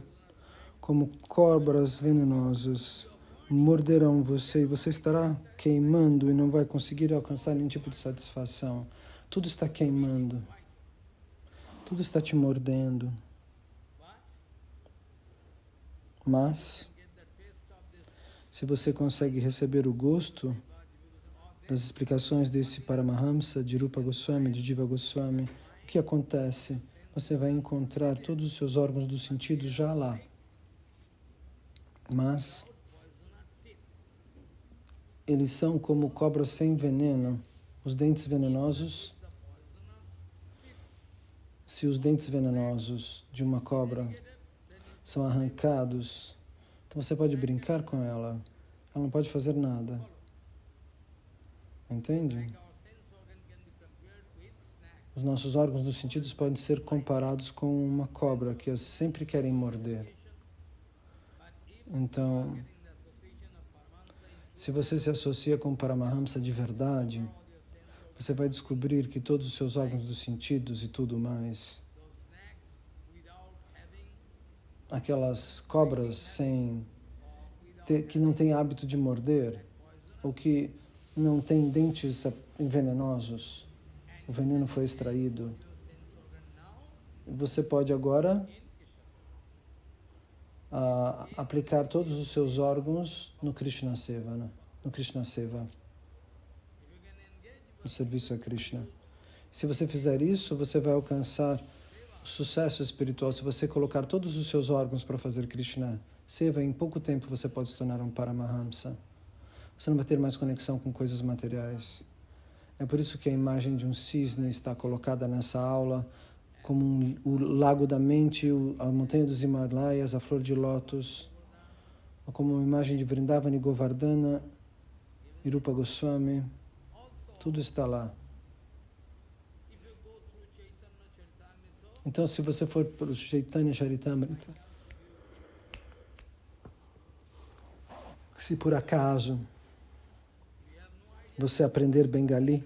como cobras venenosas, morderão você e você estará queimando e não vai conseguir alcançar nenhum tipo de satisfação. Tudo está queimando. Tudo está te mordendo. Mas, se você consegue receber o gosto das explicações desse Paramahamsa, de Rupa Goswami, de Jiva Goswami, o que acontece? Você vai encontrar todos os seus órgãos do sentido já lá. Mas, eles são como cobras sem veneno. Os dentes venenosos, se os dentes venenosos de uma cobra são arrancados, então você pode brincar com ela, ela não pode fazer nada. Entende? Os nossos órgãos dos sentidos podem ser comparados com uma cobra que sempre querem morder. Então, se você se associa com o Paramahamsa de verdade, você vai descobrir que todos os seus órgãos dos sentidos e tudo mais, aquelas cobras que não têm hábito de morder, ou que não têm dentes venenosos, o veneno foi extraído. Você pode agora aplicar todos os seus órgãos no Krishna Seva, né? No Krishna Seva, no serviço a Krishna. Se você fizer isso, você vai alcançar o sucesso espiritual. Se você colocar todos os seus órgãos para fazer Krishna Seva, em pouco tempo você pode se tornar um Paramahamsa. Você não vai ter mais conexão com coisas materiais. É por isso que a imagem de um cisne está colocada nessa aula, como o lago da mente, a montanha dos Himalaias, a flor de lótus, como uma imagem de Vrindavani, Govardhana, Rupa Goswami, tudo está lá. Então, se você for para o Chaitanya Charitamrita, se por acaso você aprender Bengali,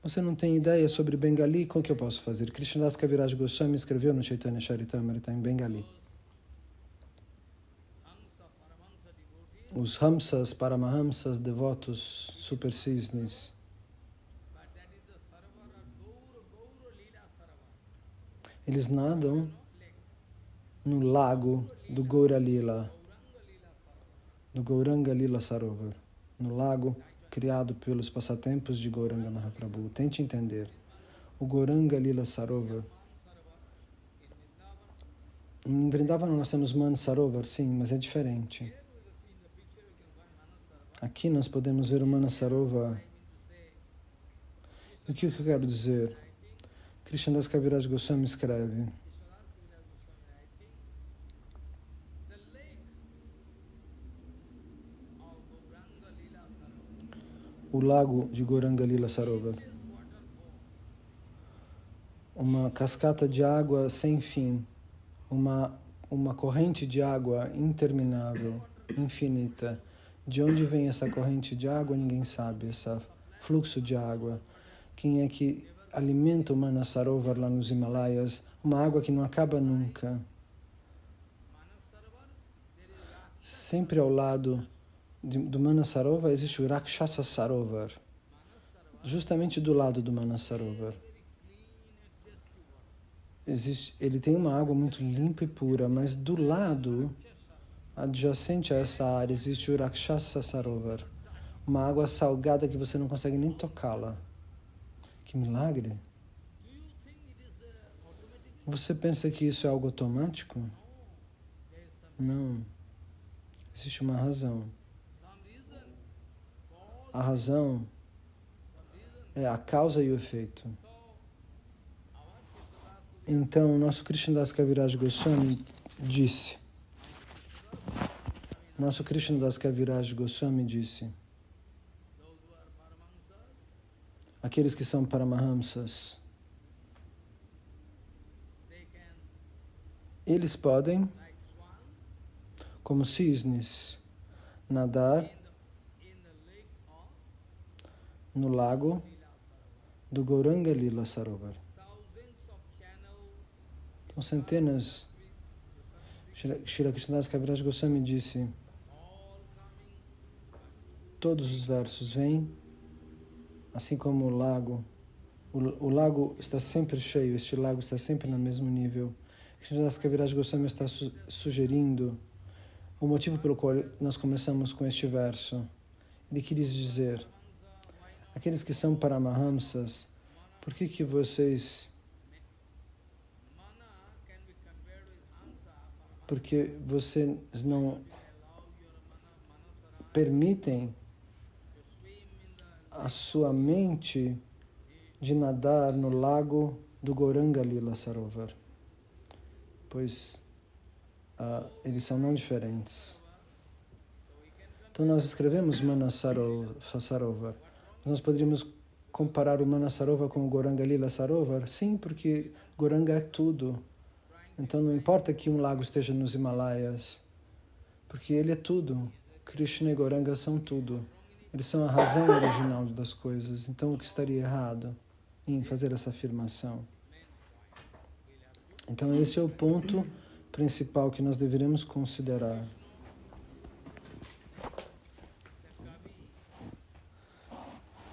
você não tem ideia sobre Bengali, como que eu posso fazer? Krishnadas Kaviraj Goswami escreveu no Chaitanya Charitamrita em Bengali. os Hamsas, Paramahamsas, devotos super cisnes. Eles nadam no lago do Gaura Lila, do Gauranga Lila Sarovar, no lago criado pelos passatempos de Gauranga Mahaprabhu. Tente entender. O Gauranga Lila Sarovar. Em Vrindavana nós temos Manasarovar, sim, mas é diferente. Aqui nós podemos ver o Manasarovar. E o que eu quero dizer? Krishnadas Kaviraj Goswami escreve: o lago de Gauranga Lila Sarovar, uma cascata de água sem fim, uma corrente de água interminável, infinita. De onde vem essa corrente de água, ninguém sabe, esse fluxo de água. Quem é que alimenta o Manasarovar lá nos Himalaias? Uma água que não acaba nunca. Sempre ao lado do Manasarovar existe o Rakshasa Sarovar, justamente do lado do Manasarovar. Ele tem uma água muito limpa e pura, mas do lado, adjacente a essa área, existe o Rakshasa Sarovar, uma água salgada que você não consegue nem tocá-la. Que milagre! Você pensa que isso é algo automático? Não. Existe uma razão. A razão é a causa e o efeito. Então, nosso Krishnadas Kaviraj Goswami disse, aqueles que são Paramahamsas, eles podem, como cisnes, nadar no lago do Gauranga Lila Sarovar. Então, centenas, Shri Krishnadas Kaviraj Goswami disse, todos os versos vêm, assim como o lago está sempre cheio, este lago está sempre no mesmo nível. Krishnadas Kaviraj Goswami está sugerindo o motivo pelo qual nós começamos com este verso. Ele quis dizer, aqueles que são Paramahamsas, por que vocês... Porque vocês não permitem a sua mente de nadar no lago do Gauranga Lila Sarovar, pois eles são não diferentes. Então nós escrevemos Manasarovar. Nós poderíamos comparar o Manasarovar com o Gauranga Lila Sarovar? Sim, porque Gauranga é tudo. Então não importa que um lago esteja nos Himalaias, porque ele é tudo. Krishna e Gauranga são tudo. Eles são a razão original das coisas. Então o que estaria errado em fazer essa afirmação? Então esse é o ponto principal que nós deveremos considerar.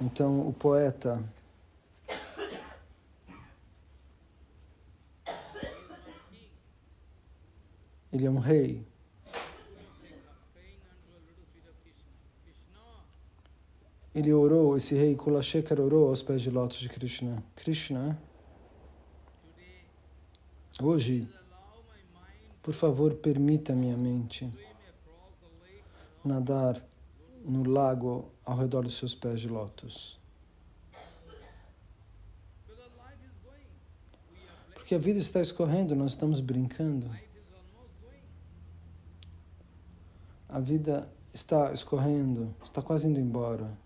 Então o poeta ele é um rei. Ele orou, esse rei Kulashekara orou aos pés de lótus de Krishna. Krishna, hoje, por favor, permita minha mente nadar no lago ao redor dos seus pés de lótus. Porque a vida está escorrendo, nós estamos brincando. A vida está escorrendo, está quase indo embora.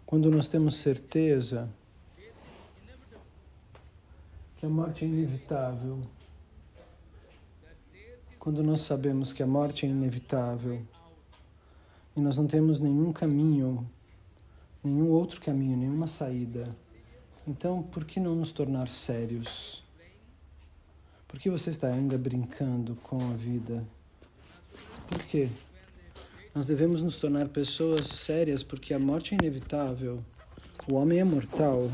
Quando nós temos certeza que a morte é inevitável, quando nós sabemos que a morte é inevitável, E nós não temos nenhum caminho, nenhum outro caminho, nenhuma saída. Então, por que não nos tornar sérios? Por que você está ainda brincando com a vida? Por quê? Nós devemos nos tornar pessoas sérias porque a morte é inevitável. O homem é mortal.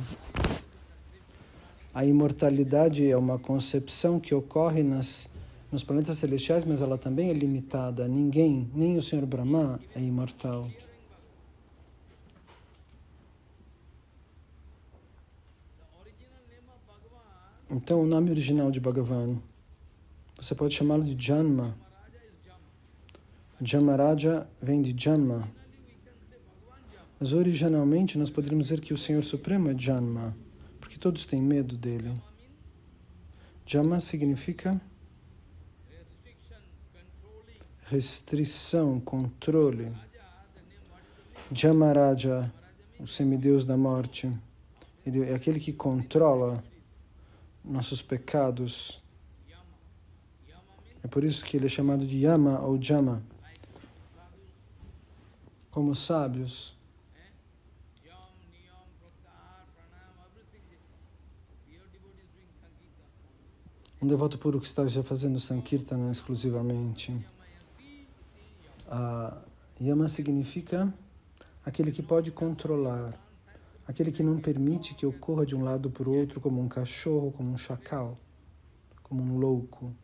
A imortalidade é uma concepção que ocorre nos planetas celestiais, mas ela também é limitada. Ninguém, nem o Senhor Brahma, é imortal. Então, o nome original de Bhagavan, você pode chamá-lo de Janma. Jamaraja vem de Janma. Mas originalmente nós poderíamos dizer que o Senhor Supremo é Janma, porque todos têm medo dele. Jama significa restrição, controle. Jamaraja, o semideus da morte, ele é aquele que controla nossos pecados. É por isso que ele é chamado de Yama ou Jama. Como sábios, um devoto puro que está já fazendo Sankirtana exclusivamente. Yama significa aquele que pode controlar, aquele que não permite que eu corra de um lado para o outro como um cachorro, como um chacal, como um louco.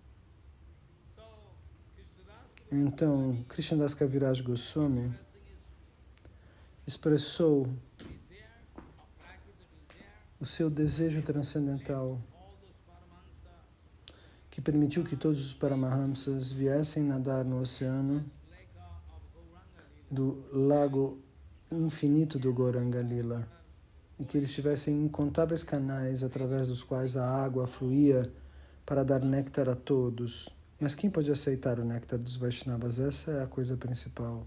Então, Krishnadas Kaviraj Goswami expressou o seu desejo transcendental, que permitiu que todos os Paramahamsas viessem nadar no oceano do lago infinito do Gauranga Lila, e que eles tivessem incontáveis canais através dos quais a água fluía para dar néctar a todos. Mas quem pode aceitar o néctar dos Vaishnavas? Essa é a coisa principal.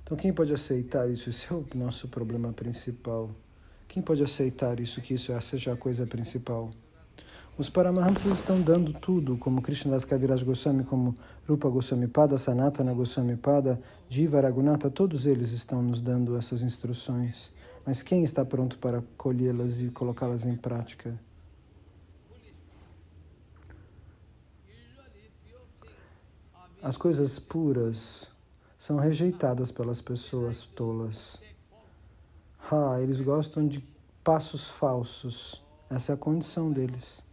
Então, quem pode aceitar isso? Esse é o nosso problema principal. Quem pode aceitar isso, que isso seja a coisa principal? Os Paramahamsas estão dando tudo, como Krishnadas Kaviraj Goswami, como Rupa Goswami Pada, Sanatana Goswami Pada, Jiva Raghunatha, todos eles estão nos dando essas instruções. Mas quem está pronto para colhê-las e colocá-las em prática? As coisas puras são rejeitadas pelas pessoas tolas. Eles gostam de passos falsos. Essa é a condição deles.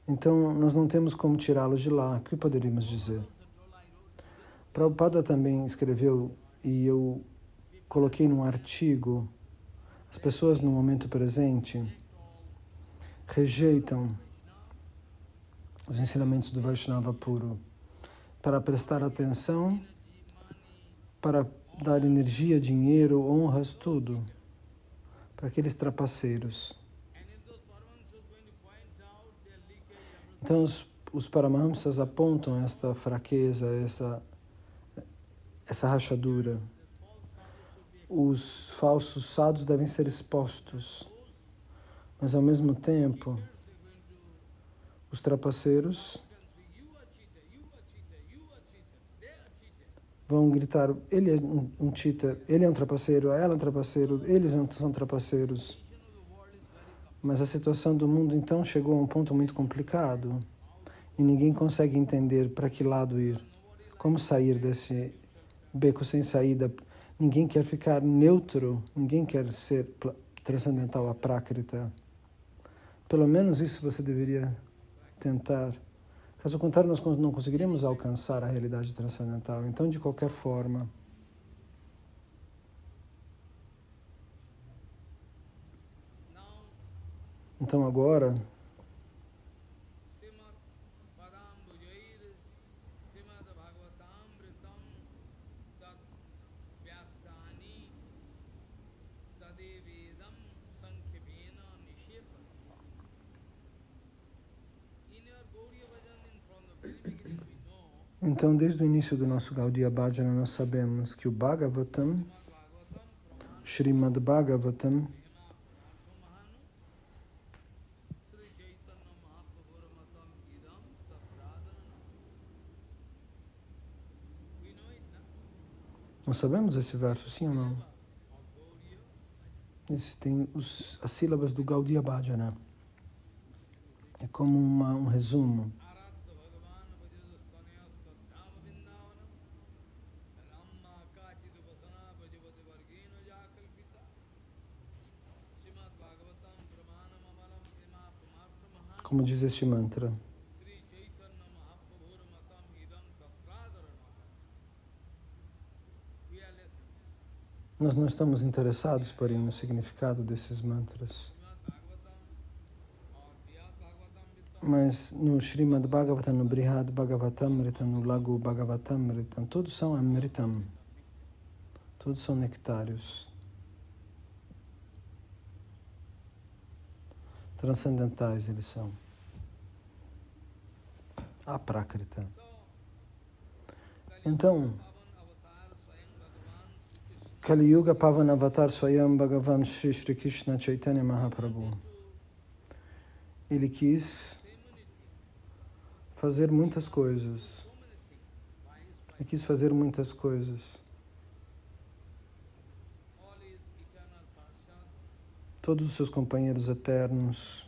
Então, nós não temos como tirá-los de lá. O que poderíamos dizer? Prabhupada também escreveu, e eu coloquei num artigo, as pessoas no momento presente rejeitam os ensinamentos do Vaishnava puro para prestar atenção, para dar energia, dinheiro, honras, tudo, para aqueles trapaceiros. Então, os Paramahamsas apontam esta fraqueza, essa rachadura. Os falsos sadhus devem ser expostos, mas ao mesmo tempo, os trapaceiros vão gritar, ele é um cheater, ele é um trapaceiro, ela é um trapaceiro, eles são trapaceiros. Mas a situação do mundo então chegou a um ponto muito complicado e ninguém consegue entender para que lado ir, como sair desse beco sem saída. Ninguém quer ficar neutro, ninguém quer ser transcendental a Prakrita. Pelo menos isso você deveria tentar. Caso contrário, nós não conseguiríamos alcançar a realidade transcendental. Então, de qualquer forma, então agora, então, desde o início do nosso Gaudiya Bhajana, nós sabemos que o Bhagavatam, Srimad Bhagavatam, Nós sabemos esse verso, sim ou não? Esse tem as sílabas do Gaudiya Bhajana. É como um resumo. Como diz este mantra. Nós não estamos interessados, porém, no significado desses mantras. Mas no Srimad Bhagavatam, no Brihad Bhagavatamrita, no Lagu Bhagavatamrita, todos são Amritam. Todos são nectários. Transcendentais eles são. Aprakrita. Então, Kali Yuga Pavan Avatar Swayam Bhagavan Shri Shri Krishna Chaitanya Mahaprabhu. Ele quis fazer muitas coisas. Ele quis fazer muitas coisas. Todos os seus companheiros eternos,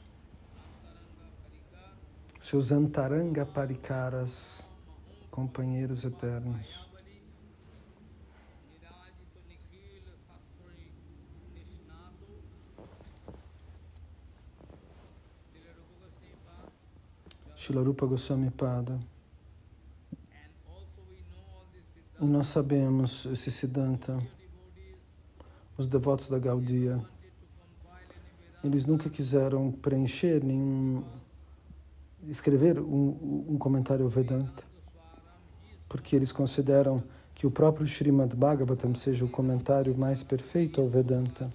seus Antaranga Parikaras, companheiros eternos. Srila Rupa Goswami Pada. E nós sabemos esse Siddhanta, os devotos da Gaudiya, eles nunca quiseram preencher escrever um comentário ao Vedanta, porque eles consideram que o próprio Srimad Bhagavatam seja o comentário mais perfeito ao Vedanta.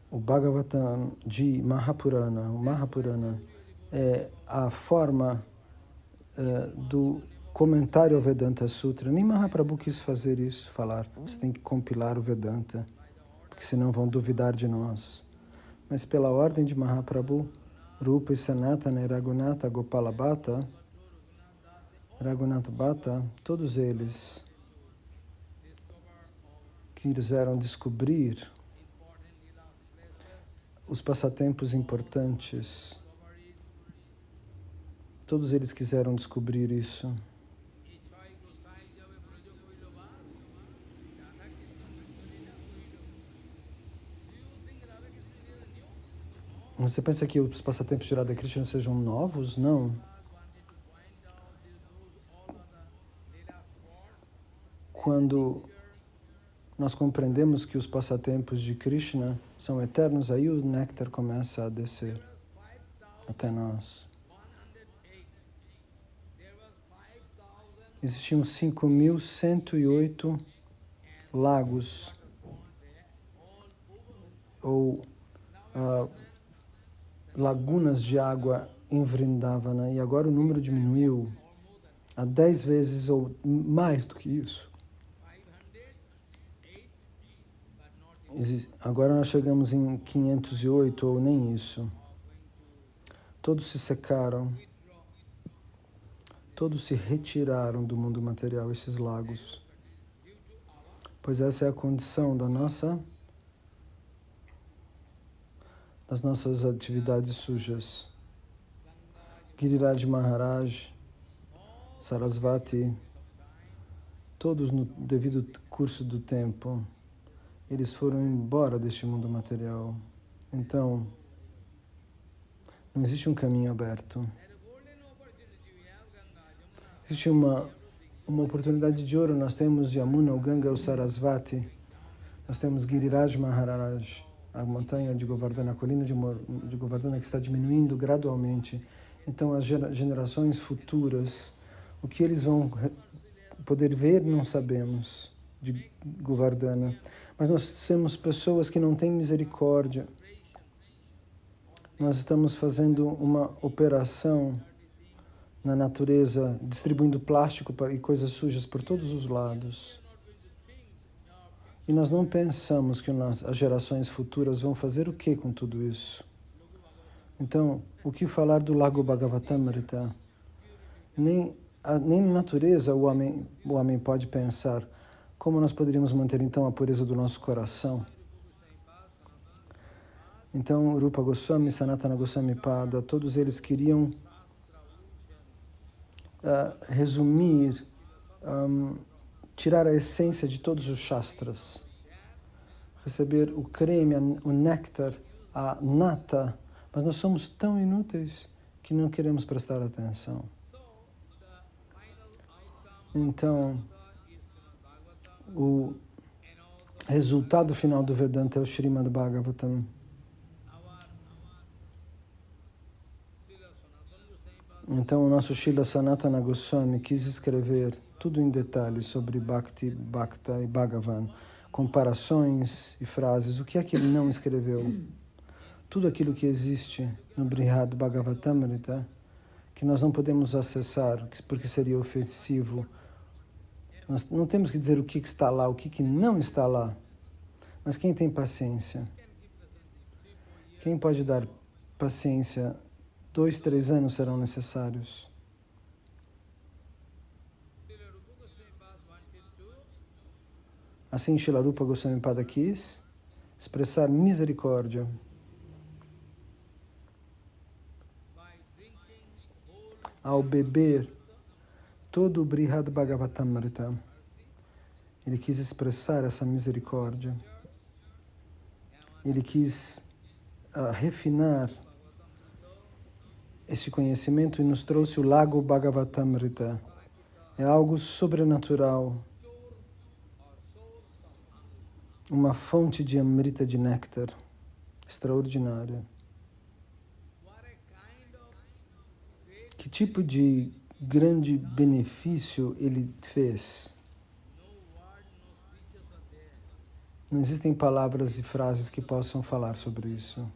O Bhagavatam de Mahapurana, o Mahapurana, é a forma do comentário ao Vedanta Sutra. Nem Mahaprabhu quis fazer isso, falar, você tem que compilar o Vedanta, porque senão vão duvidar de nós. Mas pela ordem de Mahaprabhu, Rupa e Sanatana e Raghunatha Gopala Bhatta, Raghunatha Bhatta, todos eles quiseram descobrir os passatempos importantes. Todos eles quiseram descobrir isso. Você pensa que os passatempos de Radha Krishna sejam novos? Não. Quando nós compreendemos que os passatempos de Krishna são eternos, aí o néctar começa a descer até nós. Existiam 5.108 lagos, ou lagunas de água em Vrindavana, e agora o número diminuiu a 10 vezes ou mais do que isso. Agora nós chegamos em 508, ou nem isso. Todos se secaram. Todos se retiraram do mundo material, esses lagos. Pois essa é a condição das nossas atividades sujas. Giriraj Maharaj, Sarasvati, todos no devido curso do tempo, eles foram embora deste mundo material. Então, não existe um caminho aberto. Existe uma oportunidade de ouro. Nós temos Yamuna, o Ganga, o Sarasvati. Nós temos Giriraj Maharaj, a montanha de Govardhana, a colina de Govardhana, que está diminuindo gradualmente. Então, as gerações futuras, o que eles vão poder ver, não sabemos, de Govardhana. Mas nós temos pessoas que não têm misericórdia. Nós estamos fazendo uma operação na natureza, distribuindo plástico e coisas sujas por todos os lados. E nós não pensamos que as gerações futuras vão fazer o que com tudo isso? Então, o que falar do Lago Bhagavatamrita? Nem na natureza o homem pode pensar como nós poderíamos manter então a pureza do nosso coração. Então, Rupa Goswami, Sanatana Goswami Pada, todos eles queriam resumir, tirar a essência de todos os Shastras, receber o creme, o néctar, a nata, mas nós somos tão inúteis que não queremos prestar atenção. Então, o resultado final do Vedanta é o Srimad Bhagavatam. Então, o nosso Srila Sanatana Goswami quis escrever tudo em detalhes sobre Bhakti, Bhakta e Bhagavan, comparações e frases. O que é que ele não escreveu? Tudo aquilo que existe no Brihad Bhagavatamrita, que nós não podemos acessar, porque seria ofensivo. Nós não temos que dizer o que está lá, o que não está lá. Mas quem tem paciência? Quem pode dar paciência? 2, 3 anos serão necessários. Assim, Srila Rupa Goswami Pada quis expressar misericórdia ao beber todo o Brihad Bhagavatamrita. Ele quis expressar essa misericórdia. Ele quis refinar esse conhecimento e nos trouxe o lago Bhagavatamrita. É algo sobrenatural, uma fonte de amrita, de néctar, extraordinária. Que tipo de grande benefício ele fez? Não existem palavras e frases que possam falar sobre isso.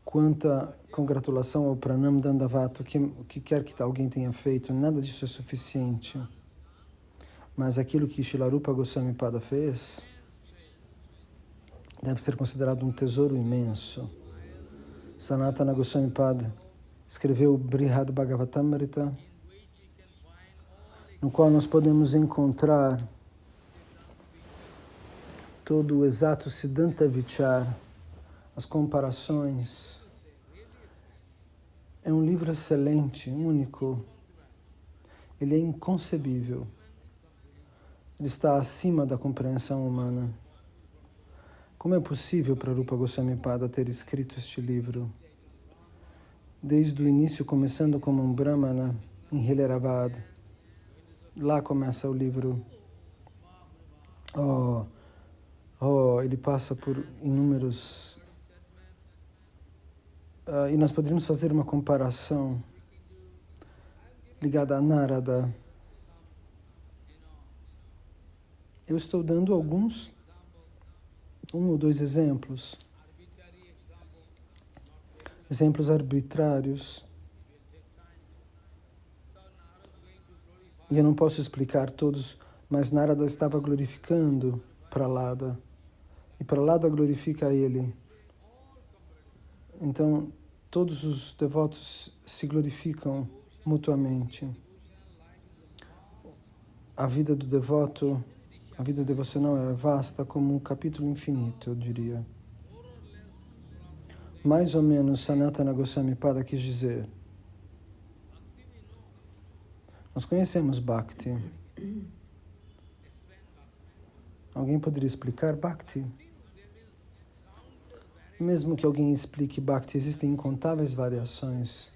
Quanta congratulação ao Pranam Dandavata, o que quer que alguém tenha feito, nada disso é suficiente. Mas aquilo que Srila Rupa Goswami Pada fez deve ser considerado um tesouro imenso. Sanatana Goswami Pada escreveu o Brihad Bhagavatamrita, no qual nós podemos encontrar todo o exato Siddhanta Vichar, as comparações. É um livro excelente, único. Ele é inconcebível. Ele está acima da compreensão humana. Como é possível para Rupa Goswami Pada ter escrito este livro? Desde o início, começando como um Brahmana em Hilaravad. Lá começa o livro. Ele passa por inúmeros... e nós poderíamos fazer uma comparação ligada a Narada. Eu estou dando um ou dois exemplos arbitrários. E eu não posso explicar todos, mas Narada estava glorificando Prahlada, e Prahlada glorifica ele. Então, todos os devotos se glorificam mutuamente. A vida do devoto, a vida devocional é vasta como um capítulo infinito, eu diria. Mais ou menos, Sanatana Goswami Pada quis dizer. Nós conhecemos Bhakti. Alguém poderia explicar Bhakti? Mesmo que alguém explique Bhakti, existem incontáveis variações.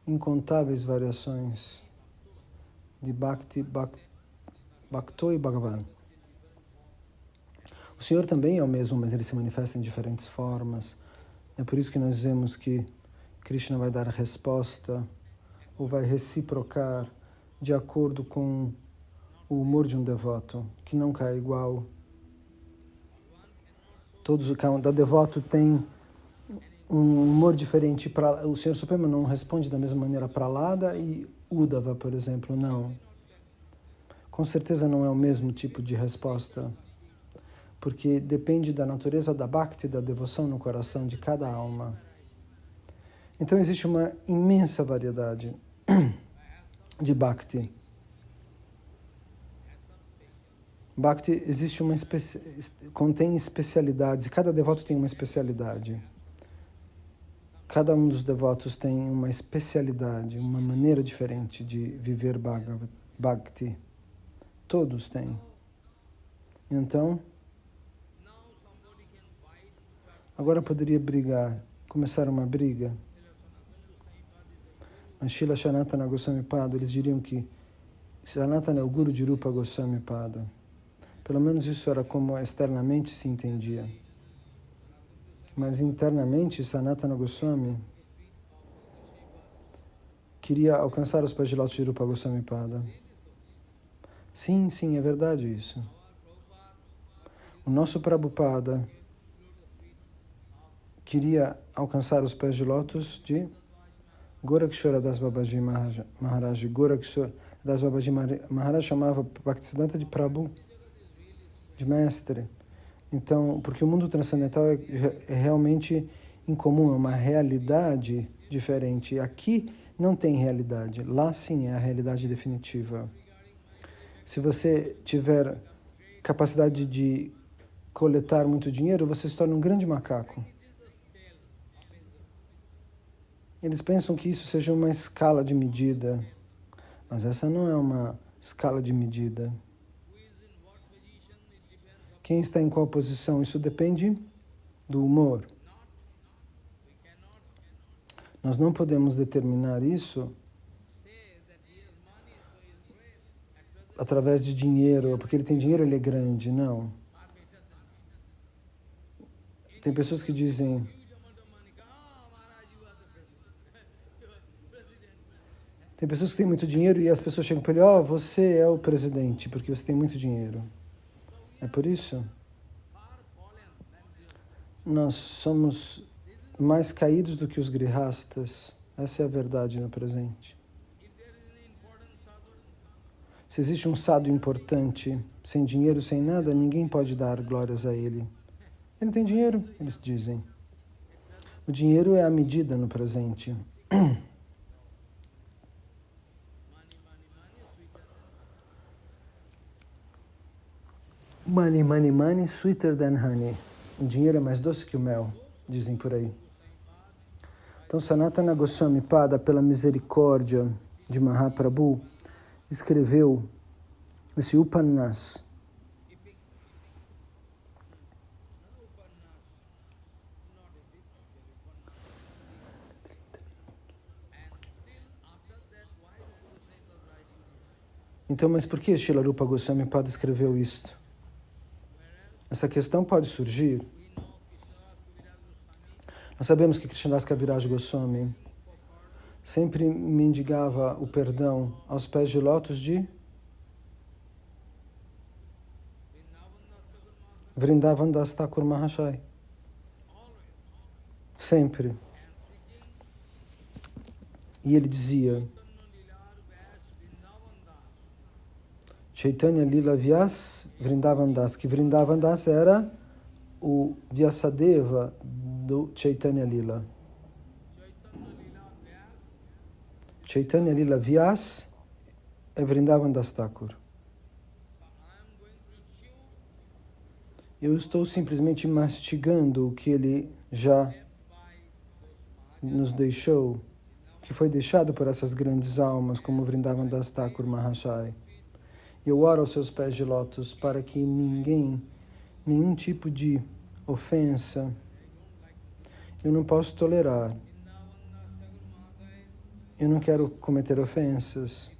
Incontáveis variações de Bhakti, Bhakto e Bhagavan. O Senhor também é o mesmo, mas ele se manifesta em diferentes formas. É por isso que nós dizemos que Krishna vai dar resposta ou vai reciprocar de acordo com o humor de um devoto, que nunca é igual. Cada devoto tem um humor diferente. O Senhor Supremo não responde da mesma maneira para Prahlada e Uddhava, por exemplo, não. Com certeza não é o mesmo tipo de resposta, porque depende da natureza da Bhakti, da devoção no coração de cada alma. Então existe uma imensa variedade. de Bhakti. Bhakti existe contém especialidades, e cada devoto tem uma especialidade. Cada um dos devotos tem uma especialidade, uma maneira diferente de viver Bhakti. Todos têm. Então, agora poderia brigar, começar uma briga. Mas Srila Sanatana Goswami Pada, eles diriam que Sanatana é o guru de Rupa Goswami Pada. Pelo menos isso era como externamente se entendia. Mas internamente, Sanatana Goswami queria alcançar os pés de lótus de Rupa Goswami Pada. Sim, é verdade isso. O nosso Prabhupada queria alcançar os pés de lótus de Gorakshora Das Babaji Maharaj. Gorakshora Das Babaji Maharaj chamava Bhaktisiddhanta de Prabhu, de mestre. Então, porque o mundo transcendental é realmente incomum, é uma realidade diferente. Aqui não tem realidade, lá sim é a realidade definitiva. Se você tiver capacidade de coletar muito dinheiro, você se torna um grande macaco. Eles pensam que isso seja uma escala de medida, mas essa não é uma escala de medida. Quem está em qual posição? Isso depende do humor. Nós não podemos determinar isso através de dinheiro, porque ele tem dinheiro, ele é grande. Não. Tem pessoas que dizem... Tem pessoas que têm muito dinheiro e as pessoas chegam para ele, você é o presidente, porque você tem muito dinheiro. É por isso? Nós somos mais caídos do que os grihastas. Essa é a verdade no presente. Se existe um sadhu importante, sem dinheiro, sem nada, ninguém pode dar glórias a ele. Ele não tem dinheiro, eles dizem. O dinheiro é a medida no presente. Money, money, money, sweeter than honey. O dinheiro é mais doce que o mel, dizem por aí. Então, Sanatana Goswami Pada, pela misericórdia de Mahaprabhu, escreveu esse Upannas. Então, mas por que Srila Rupa Goswami Pada escreveu isto? Essa questão pode surgir. Nós sabemos que Krishnadas Kaviraj Goswami sempre mendigava o perdão aos pés de lótus de Vrindavan Das Thakur Mahashai. Sempre. E ele dizia, Chaitanya Lila Vyas Vrindavan Das, que Vrindavan Das era o Vyasadeva do Chaitanya Lila. Chaitanya Lila Vyas é Vrindavan Das Thakur. Eu estou simplesmente mastigando o que ele já nos deixou, que foi deixado por essas grandes almas, como Vrindavan Das Thakur Mahashai. Eu oro aos seus pés de lótus para que nenhum tipo de ofensa, eu não posso tolerar. Eu não quero cometer ofensas.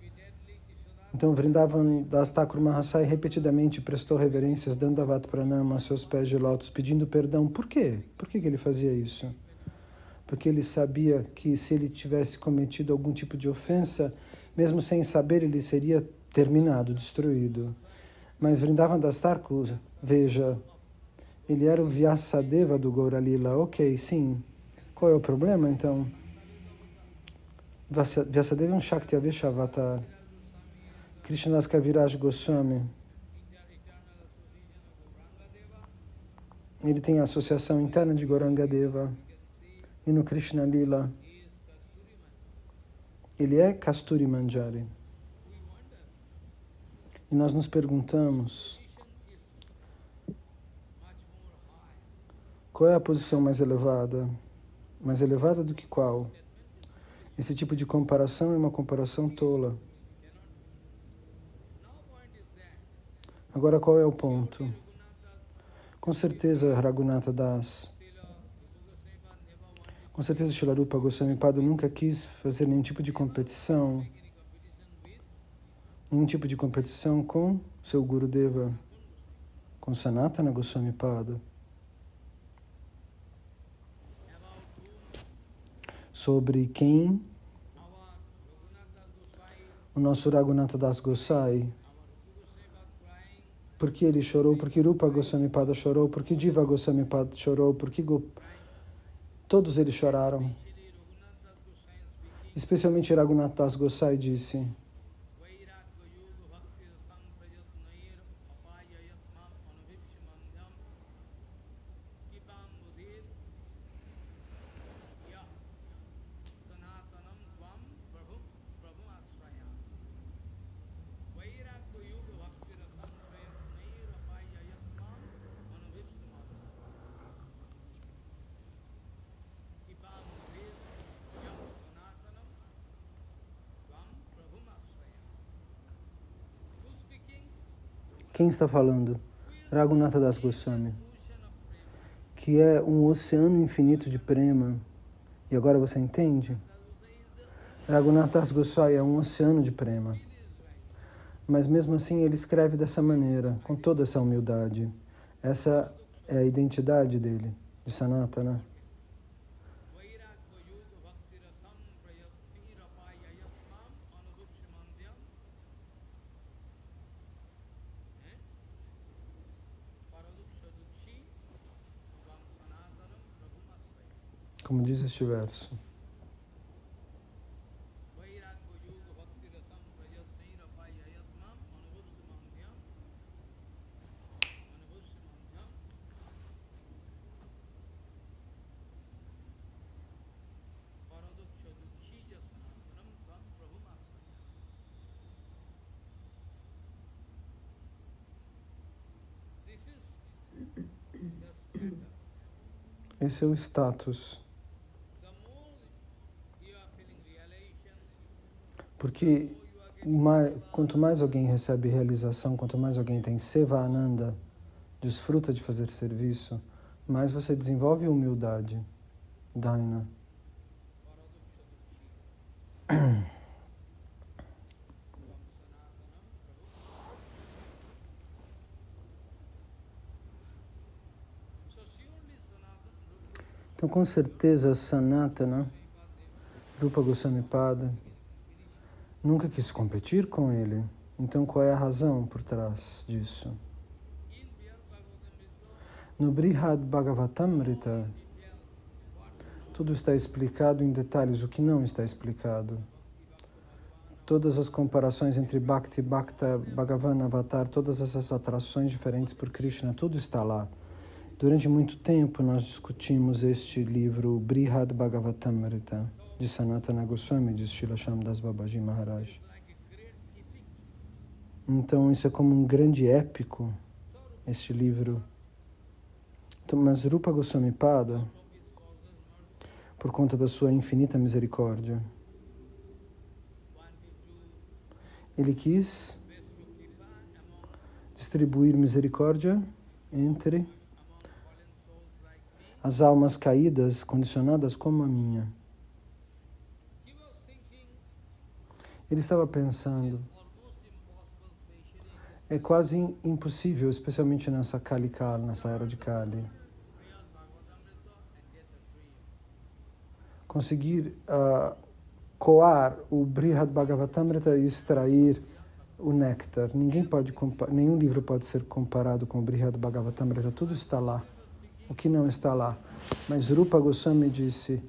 Então, Vrindavan Das Thakur Mahashai repetidamente prestou reverências, Dandavat Pranama a seus pés de lótus, pedindo perdão. Por quê? Por que ele fazia isso? Porque ele sabia que se ele tivesse cometido algum tipo de ofensa, mesmo sem saber, ele seria terminado, destruído. Mas Vrindavan Das Thakur, veja, ele era o Vyasadeva do Gaura Lila. Ok, sim. Qual é o problema, então? Vyasadeva é um Shakti Avesha Avatar. Krishnadas Kaviraj Goswami, ele tem a associação interna de Gauranga Deva. E no Krishna Lila, Ele é Kasturi Manjari. E nós nos perguntamos, qual é a posição mais elevada? Mais elevada do que qual? Esse tipo de comparação é uma comparação tola. Agora, qual é o ponto? Com certeza, Raghunatha Das, com certeza, Srila Rupa Goswami Pada nunca quis fazer nenhum tipo de competição com seu Gurudeva, com Sanatana Goswami Pada, sobre quem o nosso Raghunatha Das Gosai, por que ele chorou, por que Rupa Goswami Pada chorou, por que Jiva Goswami Pada chorou, por que todos eles choraram. Especialmente Raghunatha Das Gosai disse: quem está falando? Raghunatha Das Goswami, que é um oceano infinito de prema. E agora você entende? Raghunatha Das Goswami é um oceano de prema. Mas mesmo assim ele escreve dessa maneira, com toda essa humildade. Essa é a identidade dele, de Sanatana. Como diz este verso. Esse é o status. Porque quanto mais alguém recebe realização, quanto mais alguém tem Seva Ananda, desfruta de fazer serviço, mais você desenvolve humildade. Daina. Então, com certeza, Sanatana, Rupa Goswami Pada, nunca quis competir com ele. Então, qual é a razão por trás disso? No Brihad Bhagavatamrita, tudo está explicado em detalhes, o que não está explicado. Todas as comparações entre Bhakti, Bhakta, Bhagavan, Avatar, todas essas atrações diferentes por Krishna, tudo está lá. Durante muito tempo nós discutimos este livro, Brihad Bhagavatamrita, de Sanatana Goswami, de Srila Shyamdas Babaji Maharaj. Então isso é como um grande épico, este livro. Então, mas Rupa Goswami Pada, por conta da sua infinita misericórdia, ele quis distribuir misericórdia entre as almas caídas, condicionadas como a minha. Ele estava pensando, é quase impossível, especialmente nessa Kali Kala, nessa era de Kali, conseguir coar o Brihad Bhagavatamrita e extrair o néctar. Nenhum livro pode ser comparado com o Brihad Bhagavatamrita, tudo está lá. O que não está lá. Mas Rupa Goswami disse,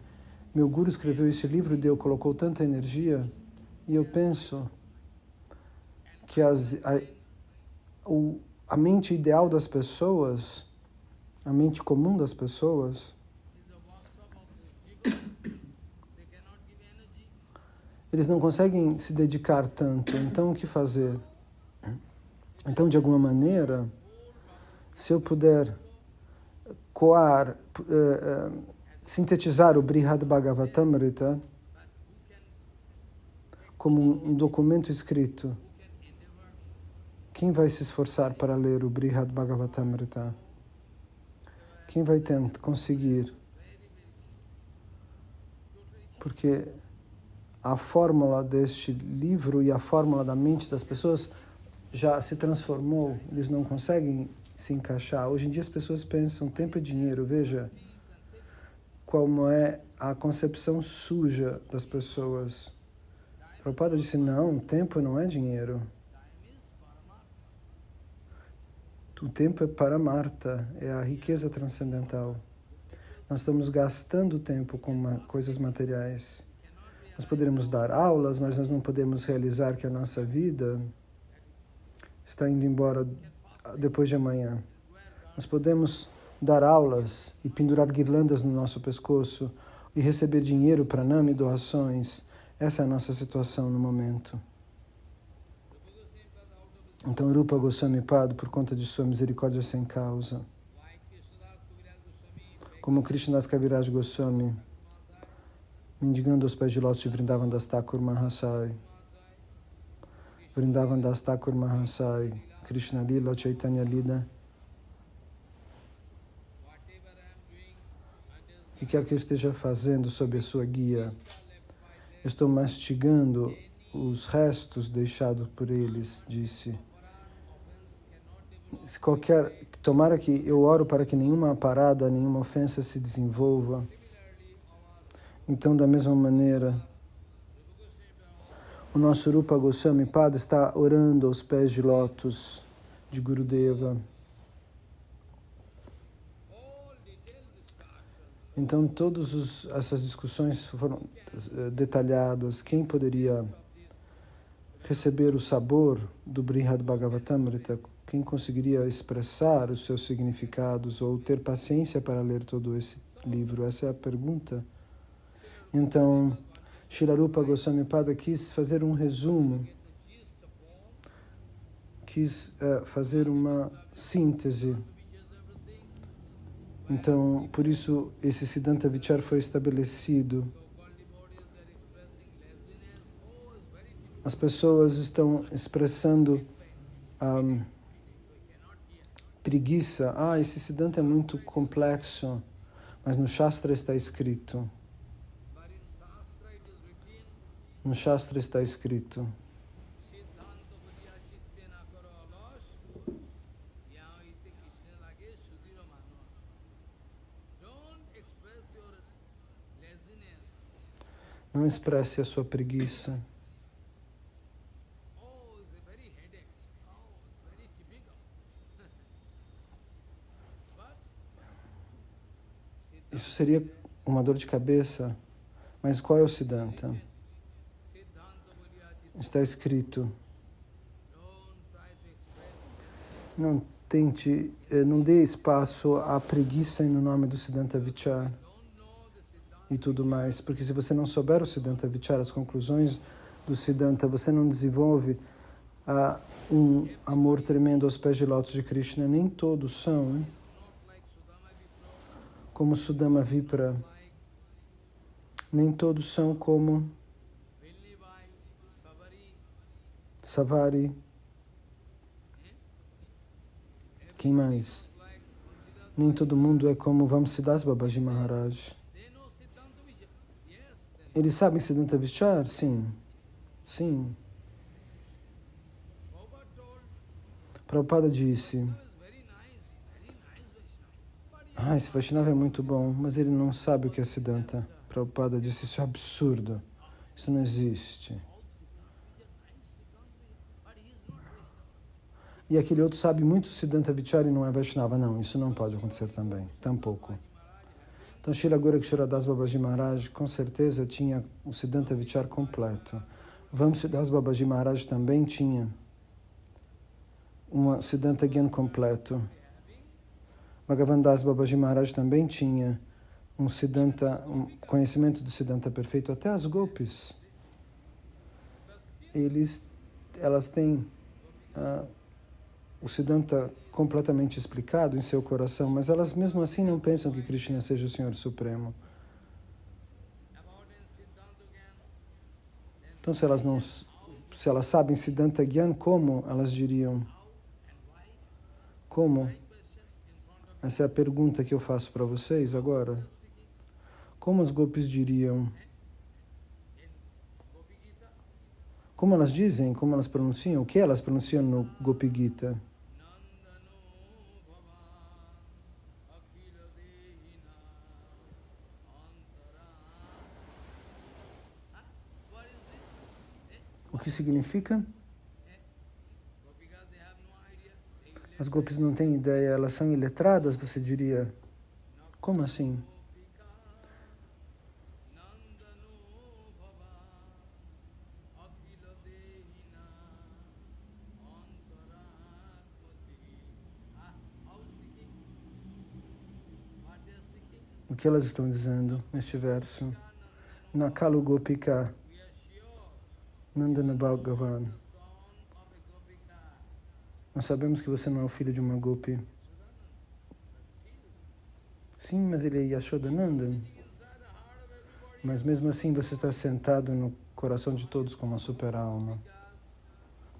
meu Guru escreveu esse livro e colocou tanta energia, e eu penso que a mente ideal das pessoas, a mente comum das pessoas, eles não conseguem se dedicar tanto. Então, o que fazer? Então, de alguma maneira, se eu puder sintetizar o Brihad Bhagavatamrita como um documento escrito, quem vai se esforçar para ler o Brihad Bhagavatamrita? Quem vai conseguir? Porque a fórmula deste livro e a fórmula da mente das pessoas já se transformou, eles não conseguem se encaixar. Hoje em dia as pessoas pensam tempo é dinheiro, veja como é a concepção suja das pessoas. Prabhupada disse, não, tempo não é dinheiro. O tempo é Paramartha, é a riqueza transcendental. Nós estamos gastando tempo com coisas materiais. Nós poderemos dar aulas, mas nós não podemos realizar que a nossa vida está indo embora depois de amanhã. Nós podemos dar aulas e pendurar guirlandas no nosso pescoço e receber dinheiro para pranama e doações. Essa é a nossa situação no momento. Então, Rupa Goswami Pad, por conta de sua misericórdia sem causa, como Krishnadas Kaviraj Goswami, mendigando aos pés de lótus de Vrindavan Das Thakur Mahasai, Vrindavan Das Thakur Mahasai, Krishna Lila, Chaitanya Lila, o que quer que eu esteja fazendo sob a sua guia, eu estou mastigando os restos deixados por eles, disse. Tomara que eu oro para que nenhuma parada, nenhuma ofensa se desenvolva. Então, da mesma maneira, o nosso Rupa Goswami Pada está orando aos pés de lótus de Gurudeva. Então, todas essas discussões foram detalhadas. Quem poderia receber o sabor do Brihad Bhagavatamrita? Quem conseguiria expressar os seus significados ou ter paciência para ler todo esse livro? Essa é a pergunta. Então, Srila Rupa Goswami Pada quis fazer um resumo, quis fazer uma síntese. Então, por isso, esse Siddhanta Vichar foi estabelecido. As pessoas estão expressando preguiça. Esse Siddhanta é muito complexo, mas no Shastra está escrito. No Shastra está escrito. Não expresse a sua preguiça. Isso seria uma dor de cabeça, mas qual é o Siddhanta? Está escrito. Não tente, não dê espaço à preguiça no nome do Siddhanta Vichar e tudo mais, porque se você não souber o Siddhanta Vichar, as conclusões do Siddhanta, você não desenvolve um amor tremendo aos pés de lótus de Krishna. Nem todos são como Sudama Vipra, nem todos são como Savari. Quem mais? Nem todo mundo é como Vamsidas Babaji Maharaj. Eles sabem Siddhanta Vichar? Sim. Sim. Prabhupada disse, esse Vaishnava é muito bom, mas ele não sabe o que é Siddhanta. Prabhupada disse, isso é absurdo. Isso não existe. E aquele outro sabe muito Siddhanta Vichar e não é Vaishnava. Não, isso não pode acontecer também. Tampouco. Então, Srila Gorakshara Das Babaji Maharaj com certeza tinha o Siddhanta Vichar completo. Vamsidas Babaji Maharaj também tinha um Siddhanta Gyan completo. Bhagavan Das Babaji Maharaj também tinha um conhecimento do Siddhanta perfeito. Até as Gopis. elas têm o Siddhanta completamente explicado em seu coração, mas elas mesmo assim não pensam que Krishna seja o Senhor Supremo. Então, se elas sabem Siddhanta Gyan, como elas diriam? Como? Essa é a pergunta que eu faço para vocês agora. Como os gopis diriam? Como elas dizem? Como elas pronunciam? O que elas pronunciam no Gopi Gita? O que significa? As gopis não têm ideia, elas são iletradas, você diria? Como assim? O que elas estão dizendo neste verso? Nakalu Gopika, Nandana Bhagavan. Nós sabemos que você não é o filho de uma gopi. Sim, mas ele é Yashodanandan. Mas mesmo assim você está sentado no coração de todos como uma super-alma.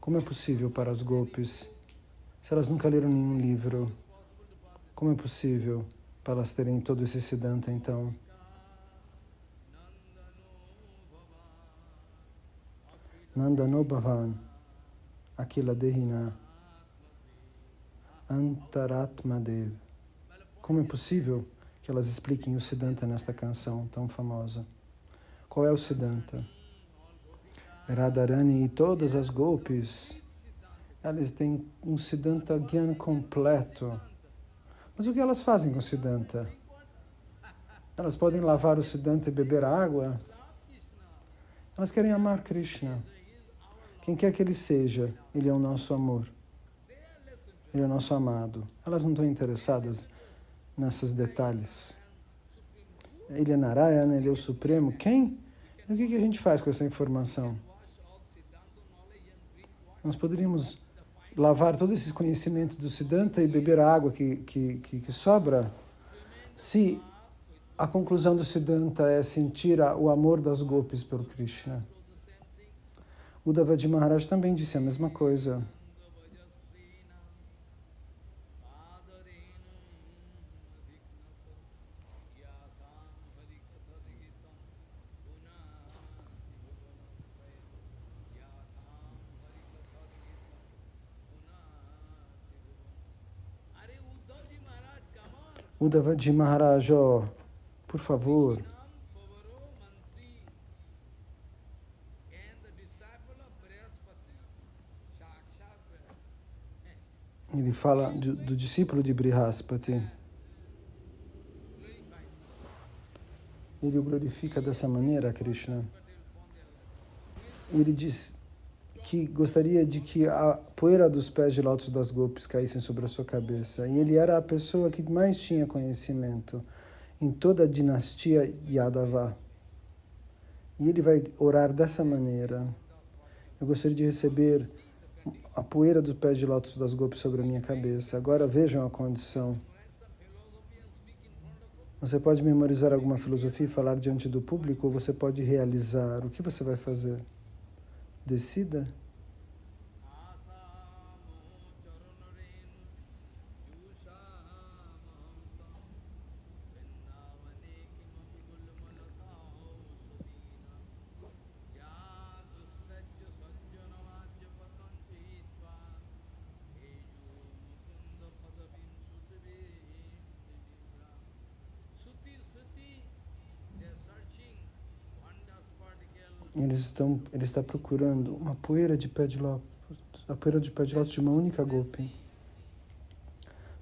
Como é possível para as gopis, se elas nunca leram nenhum livro, como é possível para elas terem todo esse Siddhanta, então? Nandano Bhavan, Akila Dehina, Antaratmadev. Como é possível que elas expliquem o Siddhanta nesta canção tão famosa? Qual é o Siddhanta? Radharani e todas as gopis, elas têm um Siddhanta Gyan completo. Mas o que elas fazem com o Siddhanta? Elas podem lavar o Siddhanta e beber a água? Elas querem amar Krishna. Quem quer que ele seja, ele é o nosso amor. Ele é o nosso amado. Elas não estão interessadas nesses detalhes. Ele é Narayana, ele é o Supremo. Quem? E o que a gente faz com essa informação? Nós poderíamos lavar todo esse conhecimento do Siddhanta e beber a água que sobra, se a conclusão do Siddhanta é sentir o amor das gopis pelo Krishna. Uddhavaji Maharaj também disse a mesma coisa. Uddhavaji Maharaj, por favor. Ele fala do discípulo de Brihaspati. Ele o glorifica dessa maneira, Krishna. Ele diz que gostaria de que a poeira dos pés de lótus das gopis caíssem sobre a sua cabeça. E ele era a pessoa que mais tinha conhecimento em toda a dinastia Yadava. E ele vai orar dessa maneira. Eu gostaria de receber a poeira dos pés de lótus das gopis sobre a minha cabeça. Agora vejam a condição. Você pode memorizar alguma filosofia e falar diante do público, ou você pode realizar. O que você vai fazer? Decida. Ele está procurando uma poeira de pé de lótus, a poeira de pé de lótus de uma única gopi,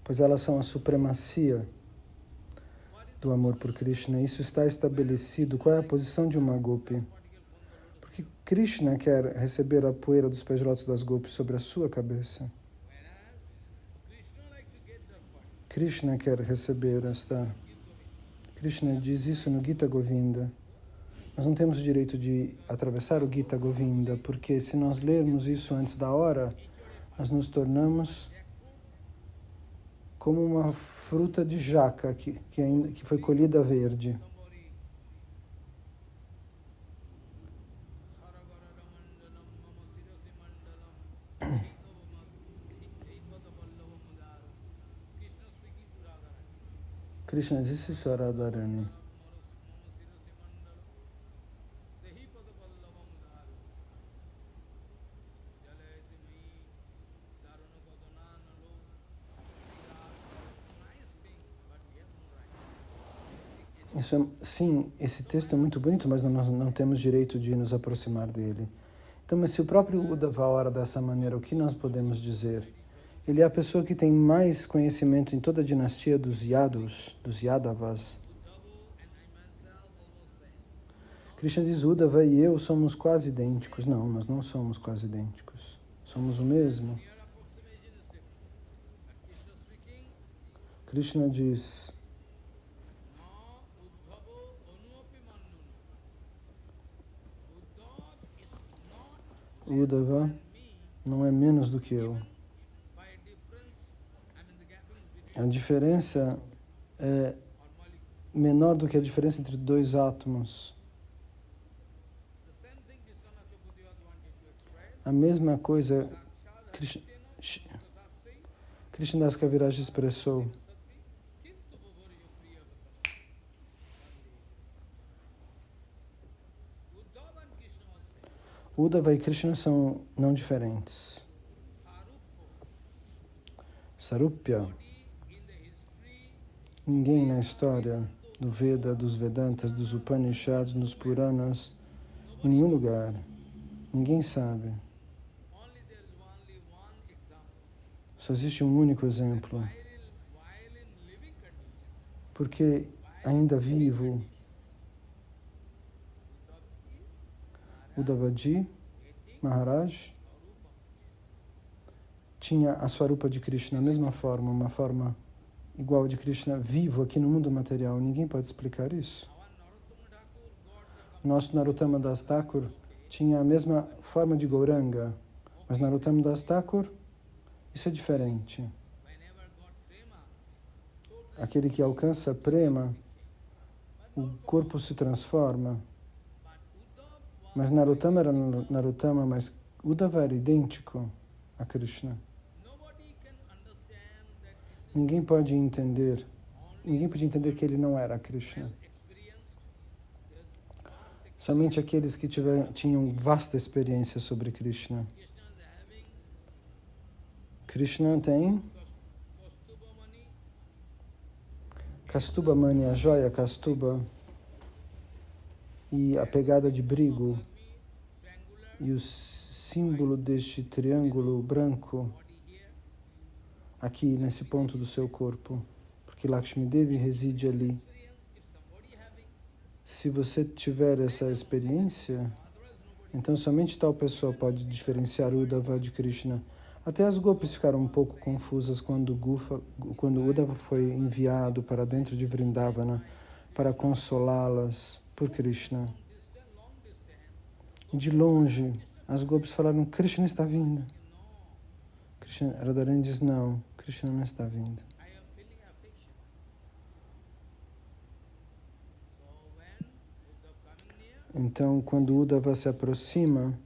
pois elas são a supremacia do amor por Krishna. Isso está estabelecido. Qual é a posição de uma gopi? Porque Krishna quer receber a poeira dos pés de lótus das gopis sobre a sua cabeça. Krishna quer receber esta... Krishna diz isso no Gita Govinda. Nós não temos o direito de atravessar o Gita Govinda, porque se nós lermos isso antes da hora, nós nos tornamos como uma fruta de jaca que foi colhida verde. Krishna disse isso a Radharani. Sim, esse texto é muito bonito, mas nós não temos direito de nos aproximar dele. Então, mas se o próprio Uddhava ora dessa maneira, o que nós podemos dizer? Ele é a pessoa que tem mais conhecimento em toda a dinastia dos Yadavas. Krishna diz, Uddhava e eu somos quase idênticos. Não, nós não somos quase idênticos. Somos o mesmo. Krishna diz, Uddhava não é menos do que eu. A diferença é menor do que a diferença entre dois átomos. A mesma coisa Krishnadas Kaviraj expressou. Uddhava e Krishna são não diferentes. Sarupya. Ninguém na história do Veda, dos Vedantas, dos Upanishads, nos Puranas, em nenhum lugar, ninguém sabe. Só existe um único exemplo. Porque ainda vivo, Uddhavaji Maharaj tinha a Swarupa de Krishna, a mesma forma, uma forma igual de Krishna, vivo aqui no mundo material. Ninguém pode explicar isso. Nosso Narottama Das Thakur tinha a mesma forma de Gauranga, mas Narottama Das Thakur, isso é diferente. Aquele que alcança prema, o corpo se transforma. Mas Narottama era Narottama, mas Uddhava era idêntico a Krishna. Ninguém podia entender que ele não era Krishna. Somente aqueles que tinham vasta experiência sobre Krishna. Krishna tem Kaustubha Mani, a joia Kaustubha, e a pegada de brigo, e o símbolo deste triângulo branco aqui nesse ponto do seu corpo, porque Lakshmi Devi reside ali. Se você tiver essa experiência, então somente tal pessoa pode diferenciar Uddhava de Krishna. Até as gopis ficaram um pouco confusas quando Uddhava foi enviado para dentro de Vrindavana para consolá-las por Krishna. De longe, as gopis falaram, Krishna está vindo. Radharani diz, não, Krishna não está vindo. Então, quando Uddhava se aproxima,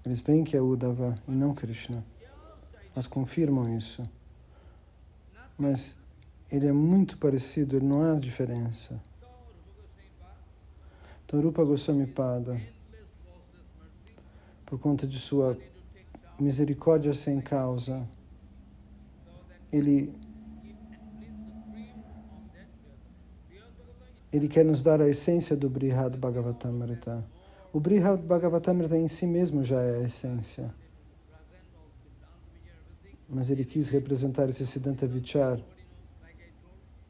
eles veem que é Uddhava e não Krishna. Elas confirmam isso. Mas ele é muito parecido, ele não há diferença. Então, Rupa Goswami Pada, por conta de sua misericórdia sem causa, ele quer nos dar a essência do Brihad Bhagavatamrita. O Brihad Bhagavatamrita em si mesmo já é a essência. Mas ele quis representar esse Siddhanta Vichar.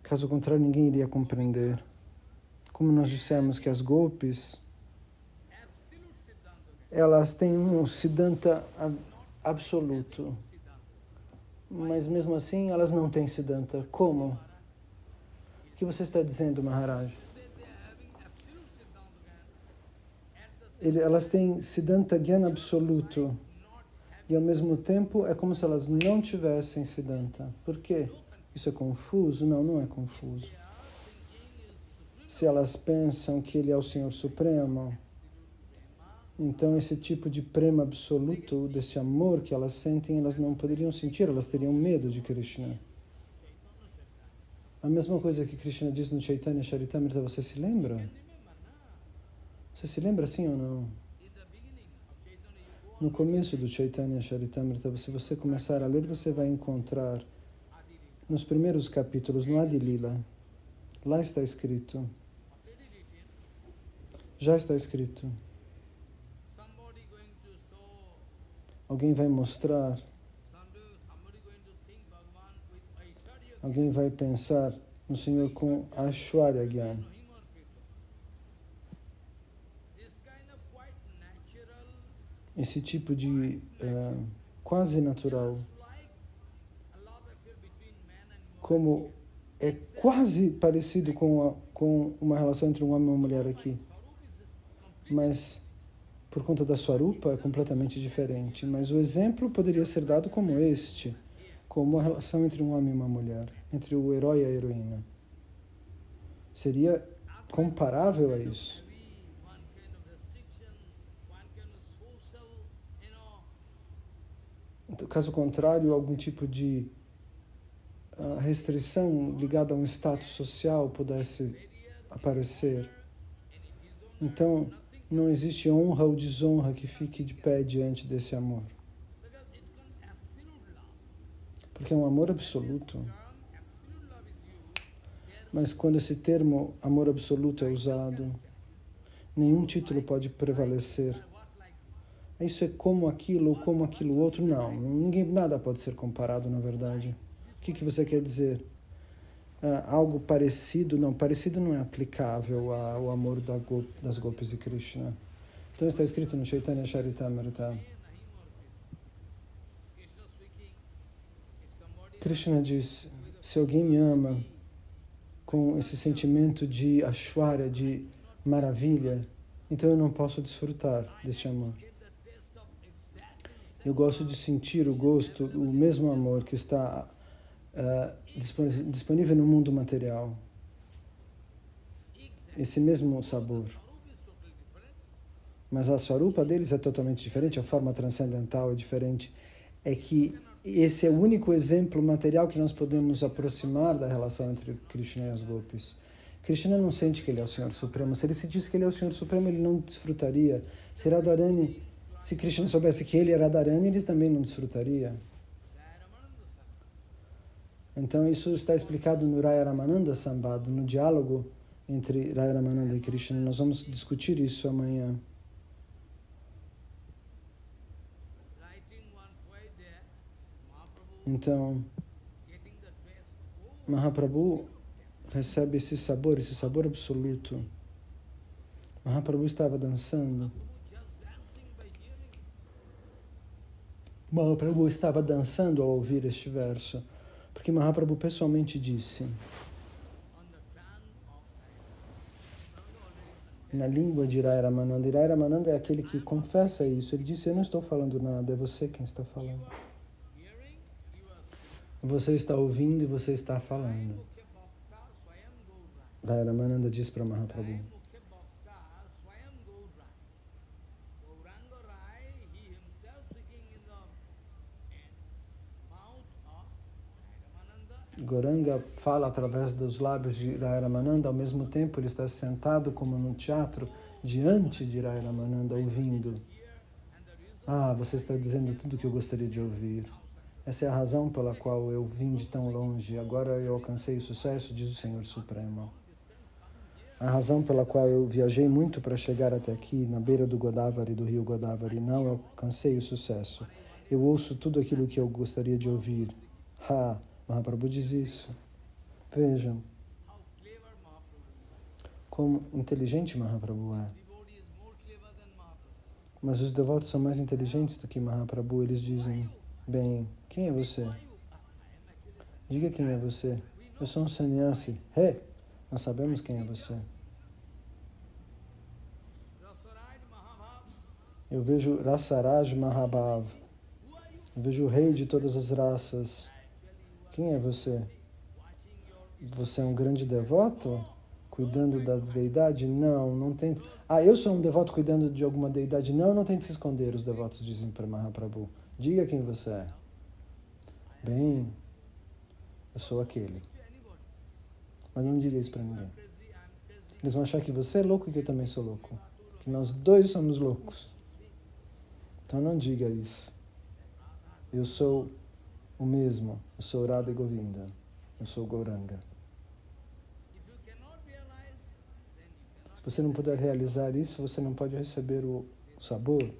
Caso contrário, ninguém iria compreender. Como nós dissemos que as gopis, elas têm um Siddhanta absoluto. Mas mesmo assim, elas não têm Siddhanta. Como? O que você está dizendo, Maharaj? elas têm Siddhanta Gyana absoluto. E ao mesmo tempo é como se elas não tivessem Siddhanta. Por quê? Isso é confuso? Não, não é confuso. Se elas pensam que ele é o Senhor Supremo, então esse tipo de prema absoluto, desse amor que elas sentem, elas não poderiam sentir, elas teriam medo de Krishna. A mesma coisa que Krishna diz no Chaitanya Charitamrita, você se lembra? Você se lembra sim ou não? No começo do Chaitanya Charitamrita, se você começar a ler, você vai encontrar, nos primeiros capítulos, no Adi Lila, lá está escrito, já está escrito, alguém vai mostrar, alguém vai pensar no Senhor com Aishwarya Gyan. Esse tipo de quase natural, como é quase parecido com uma relação entre um homem e uma mulher aqui, mas por conta da Swarupa é completamente diferente. Mas o exemplo poderia ser dado como este, como a relação entre um homem e uma mulher, entre o herói e a heroína. Seria comparável a isso. Caso contrário, algum tipo de restrição ligada a um status social pudesse aparecer. Então, não existe honra ou desonra que fique de pé diante desse amor. Porque é um amor absoluto. Mas quando esse termo amor absoluto é usado, nenhum título pode prevalecer. Isso é como aquilo ou como aquilo outro. Não, nada pode ser comparado, na verdade. O que você quer dizer? Algo parecido? Não, parecido não é aplicável ao amor das Gopis de Krishna. Então está escrito no Chaitanya Charitamrita. Krishna diz, se alguém me ama com esse sentimento de Aishwarya, de maravilha, então eu não posso desfrutar deste amor. Eu gosto de sentir o gosto, o mesmo amor que está disponível no mundo material. Esse mesmo sabor. Mas a Swarupa deles é totalmente diferente, a forma transcendental é diferente. É que esse é o único exemplo material que nós podemos aproximar da relação entre Krishna e as Gopis. Krishna não sente que ele é o Senhor Supremo. Se ele sentisse que ele é o Senhor Supremo, ele não desfrutaria. Se Krishna soubesse que ele era Radharani, ele também não desfrutaria. Então isso está explicado no Raya Ramananda Sambad, no diálogo entre Raya Ramananda e Krishna. Nós vamos discutir isso amanhã. Então, Mahaprabhu recebe esse sabor absoluto. Mahaprabhu estava dançando. Mahaprabhu estava dançando ao ouvir este verso, porque Mahaprabhu pessoalmente disse, na língua de Raya Ramananda, Raya Ramananda é aquele que confessa isso, ele disse, eu não estou falando nada, é você quem está falando. Você está ouvindo e você está falando. Raya Ramananda diz para Mahaprabhu. Gauranga fala através dos lábios de Raya Ramananda, ao mesmo tempo ele está sentado como no teatro, diante de Raya Ramananda, ouvindo. Você está dizendo tudo o que eu gostaria de ouvir. Essa é a razão pela qual eu vim de tão longe. Agora eu alcancei o sucesso, diz o Senhor Supremo. A razão pela qual eu viajei muito para chegar até aqui, na beira do Godavari, do rio Godavari, não, eu alcancei o sucesso. Eu ouço tudo aquilo que eu gostaria de ouvir. Mahaprabhu diz isso. Vejam como inteligente Mahaprabhu é. Mas os devotos são mais inteligentes do que Mahaprabhu. Eles dizem, bem, quem é você? Diga quem é você. Eu sou um sannyasi. Nós sabemos quem é você. Eu vejo Rasaraj Mahabhav. Eu vejo o rei de todas as raças. Quem é você? Você é um grande devoto? Cuidando da deidade? Não, não tente. Ah, eu sou um devoto cuidando de alguma deidade? Não, não tente se esconder, os devotos dizem para Mahaprabhu. Diga quem você é. Bem, eu sou aquele. Mas não diga isso para ninguém. Eles vão achar que você é louco e que eu também sou louco. Que nós dois somos loucos. Então não diga isso. Eu sou o mesmo. Eu sou Radha Govinda. Eu sou Gauranga. Se você não puder realizar isso, você não pode receber o sabor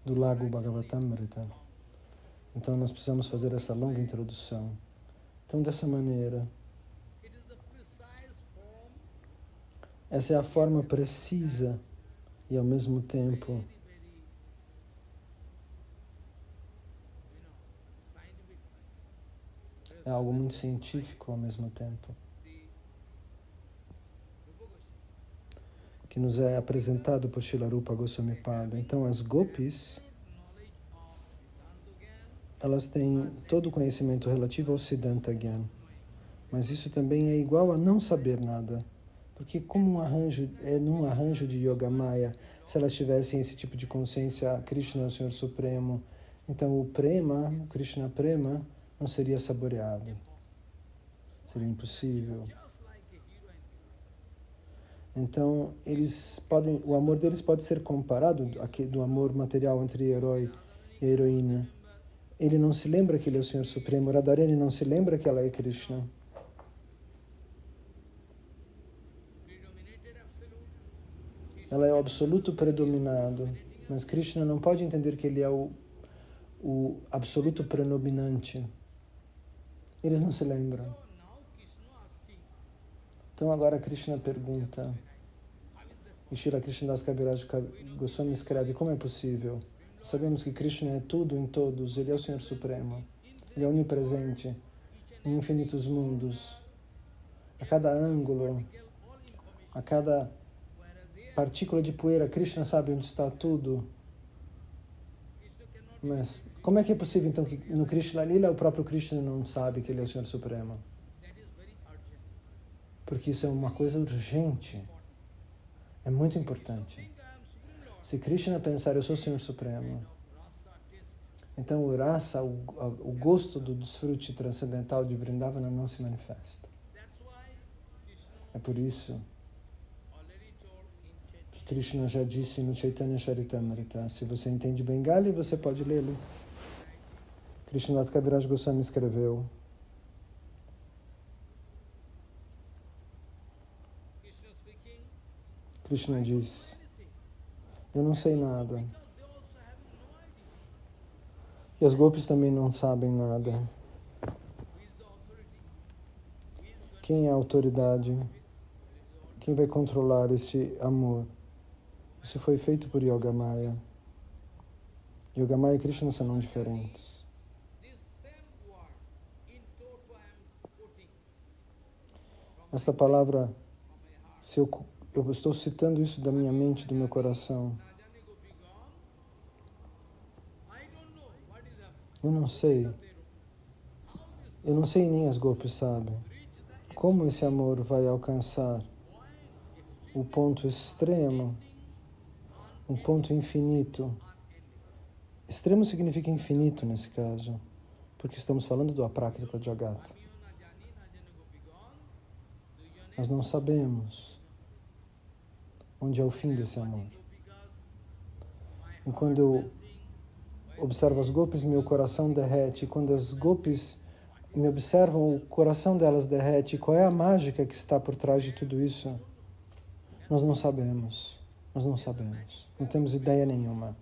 do Lago Bhagavatamrita. Então nós precisamos fazer essa longa introdução. Então dessa maneira, essa é a forma precisa e ao mesmo tempo é algo muito científico ao mesmo tempo, que nos é apresentado por Srila Rupa Goswami Pada. Então as gopis, elas têm todo o conhecimento relativo ao Siddhanta Gyan, mas isso também é igual a não saber nada, porque como num arranjo de Yoga Maya, se elas tivessem esse tipo de consciência, Krishna é o Senhor Supremo, então o Prema, o Krishna Prema, não seria saboreado. Seria impossível. Então, o amor deles pode ser comparado do amor material entre herói e heroína. Ele não se lembra que ele é o Senhor Supremo. Radharani não se lembra que ela é Krishna. Ela é o absoluto predominado. Mas Krishna não pode entender que ele é o absoluto predominante. Eles não se lembram. Então agora Krishna pergunta, e Srila Krishnadas Kaviraj Goswami escreve, como é possível? Sabemos que Krishna é tudo em todos, ele é o Senhor Supremo, ele é onipresente em infinitos mundos. A cada ângulo, a cada partícula de poeira, Krishna sabe onde está tudo. Mas como é que é possível então que no Krishna Lila o próprio Krishna não sabe que ele é o Senhor Supremo? Porque isso é uma coisa urgente, é muito importante. Se Krishna pensar, eu sou o Senhor Supremo, então o rasa, o gosto do desfrute transcendental de Vrindavana não se manifesta. É por isso que Krishna já disse no Chaitanya Charitamrita, se você entende Bengali, você pode lê-lo. Krishnadas Kaviraj Goswami escreveu, Krishna diz, eu não sei nada. E as gopis também não sabem nada. Quem é a autoridade? Quem vai controlar este amor? Isso foi feito por Yoga Maya. Yoga Maya e Krishna são diferentes. Esta palavra, se eu estou citando isso da minha mente, do meu coração. Eu não sei nem as gopis sabem como esse amor vai alcançar o ponto extremo, um ponto infinito. Extremo significa infinito nesse caso, porque estamos falando do Aprakrita Jagata. Nós não sabemos onde é o fim desse amor. E quando eu observo as gopis, meu coração derrete. E quando as gopis me observam, o coração delas derrete. Qual é a mágica que está por trás de tudo isso? Nós não sabemos. Nós não sabemos. Não temos ideia nenhuma.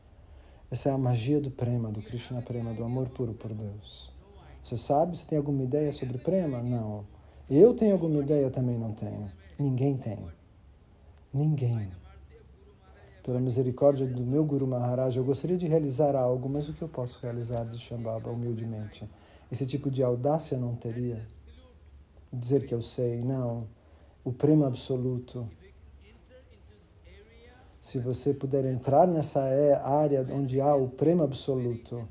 Essa é a magia do Prema, do Krishna Prema, do amor puro por Deus. Você sabe? Você tem alguma ideia sobre Prema? Não. Eu tenho alguma ideia? Também não tenho. Ninguém tem. Ninguém. Pela misericórdia do meu Guru Maharaj, eu gostaria de realizar algo, mas o que eu posso realizar de Shambhava, humildemente? Esse tipo de audácia não teria? Dizer que eu sei, não. O Prema absoluto. Se você puder entrar nessa área onde há o prema absoluto,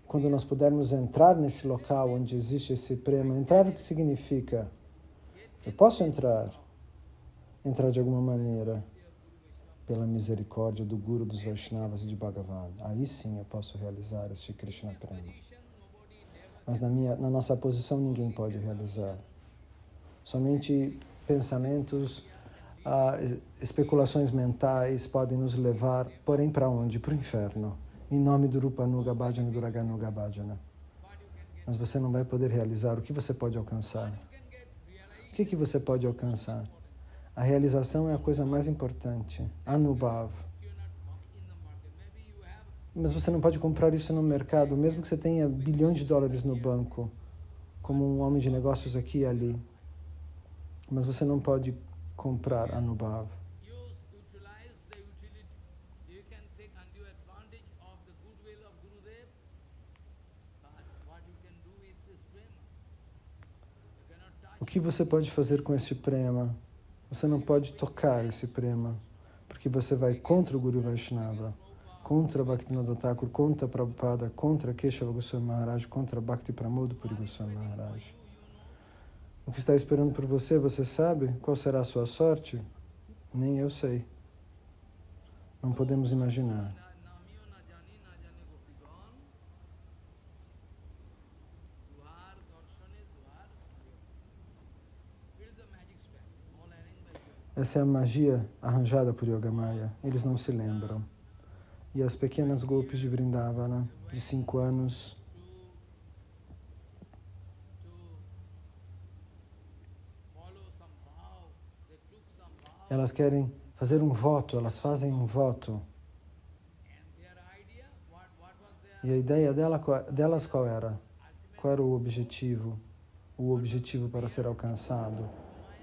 quando nós pudermos entrar nesse local onde existe esse prema, entrar o que significa? Eu posso entrar de alguma maneira, pela misericórdia do Guru, dos Vaishnavas e de Bhagavan. Aí sim eu posso realizar este Krishna Prema. Mas na nossa posição ninguém pode realizar. Somente pensamentos, especulações mentais podem nos levar, porém para onde? Para o inferno. Em nome do Rupa Nuga Bhajana, do Raga Nuga Bhajana. Mas você não vai poder realizar. O que você pode alcançar? O que você pode alcançar? A realização é a coisa mais importante. Anubhav. Mas você não pode comprar isso no mercado, mesmo que você tenha bilhões de dólares no banco, como um homem de negócios aqui e ali. Mas você não pode comprar Anubhav. O que você pode fazer com esse prema? Você não pode tocar esse prema, porque você vai contra o Guru Vaishnava, contra Bhaktivinoda Thakur, contra Prabhupada, contra Keshava Goswami Maharaj, contra Bhakti Pramod Puri Goswami Maharaj. O que está esperando por você, você sabe? Qual será a sua sorte? Nem eu sei. Não podemos imaginar. Essa é a magia arranjada por Yogamaya. Eles não se lembram. E as pequenas golpes de Vrindavana, de 5 anos, elas querem fazer um voto, elas fazem um voto. E a ideia delas qual era? Qual era o objetivo? O objetivo para ser alcançado?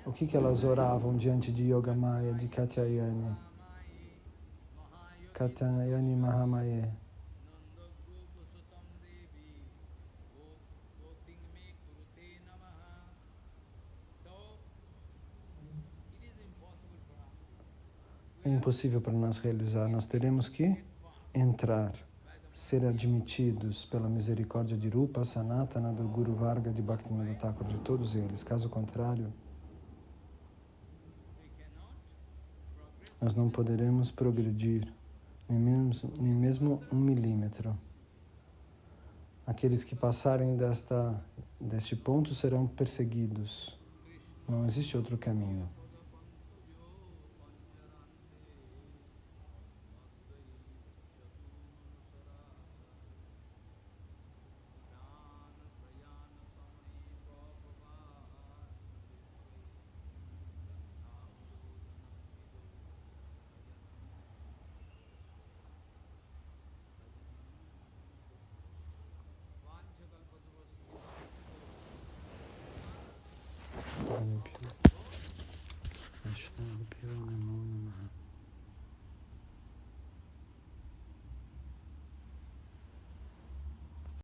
O que elas oravam diante de Yogamaya, de Katyayani? Katyayani Mahamaye. É impossível para nós realizar. Nós teremos que entrar, ser admitidos pela misericórdia de Rupa, Sanatana, do Guru Varga, de Bhaktivinoda Thakur, de todos eles. Caso contrário, nós não poderemos progredir, nem mesmo 1 milímetro. Aqueles que passarem deste ponto serão perseguidos. Não existe outro caminho.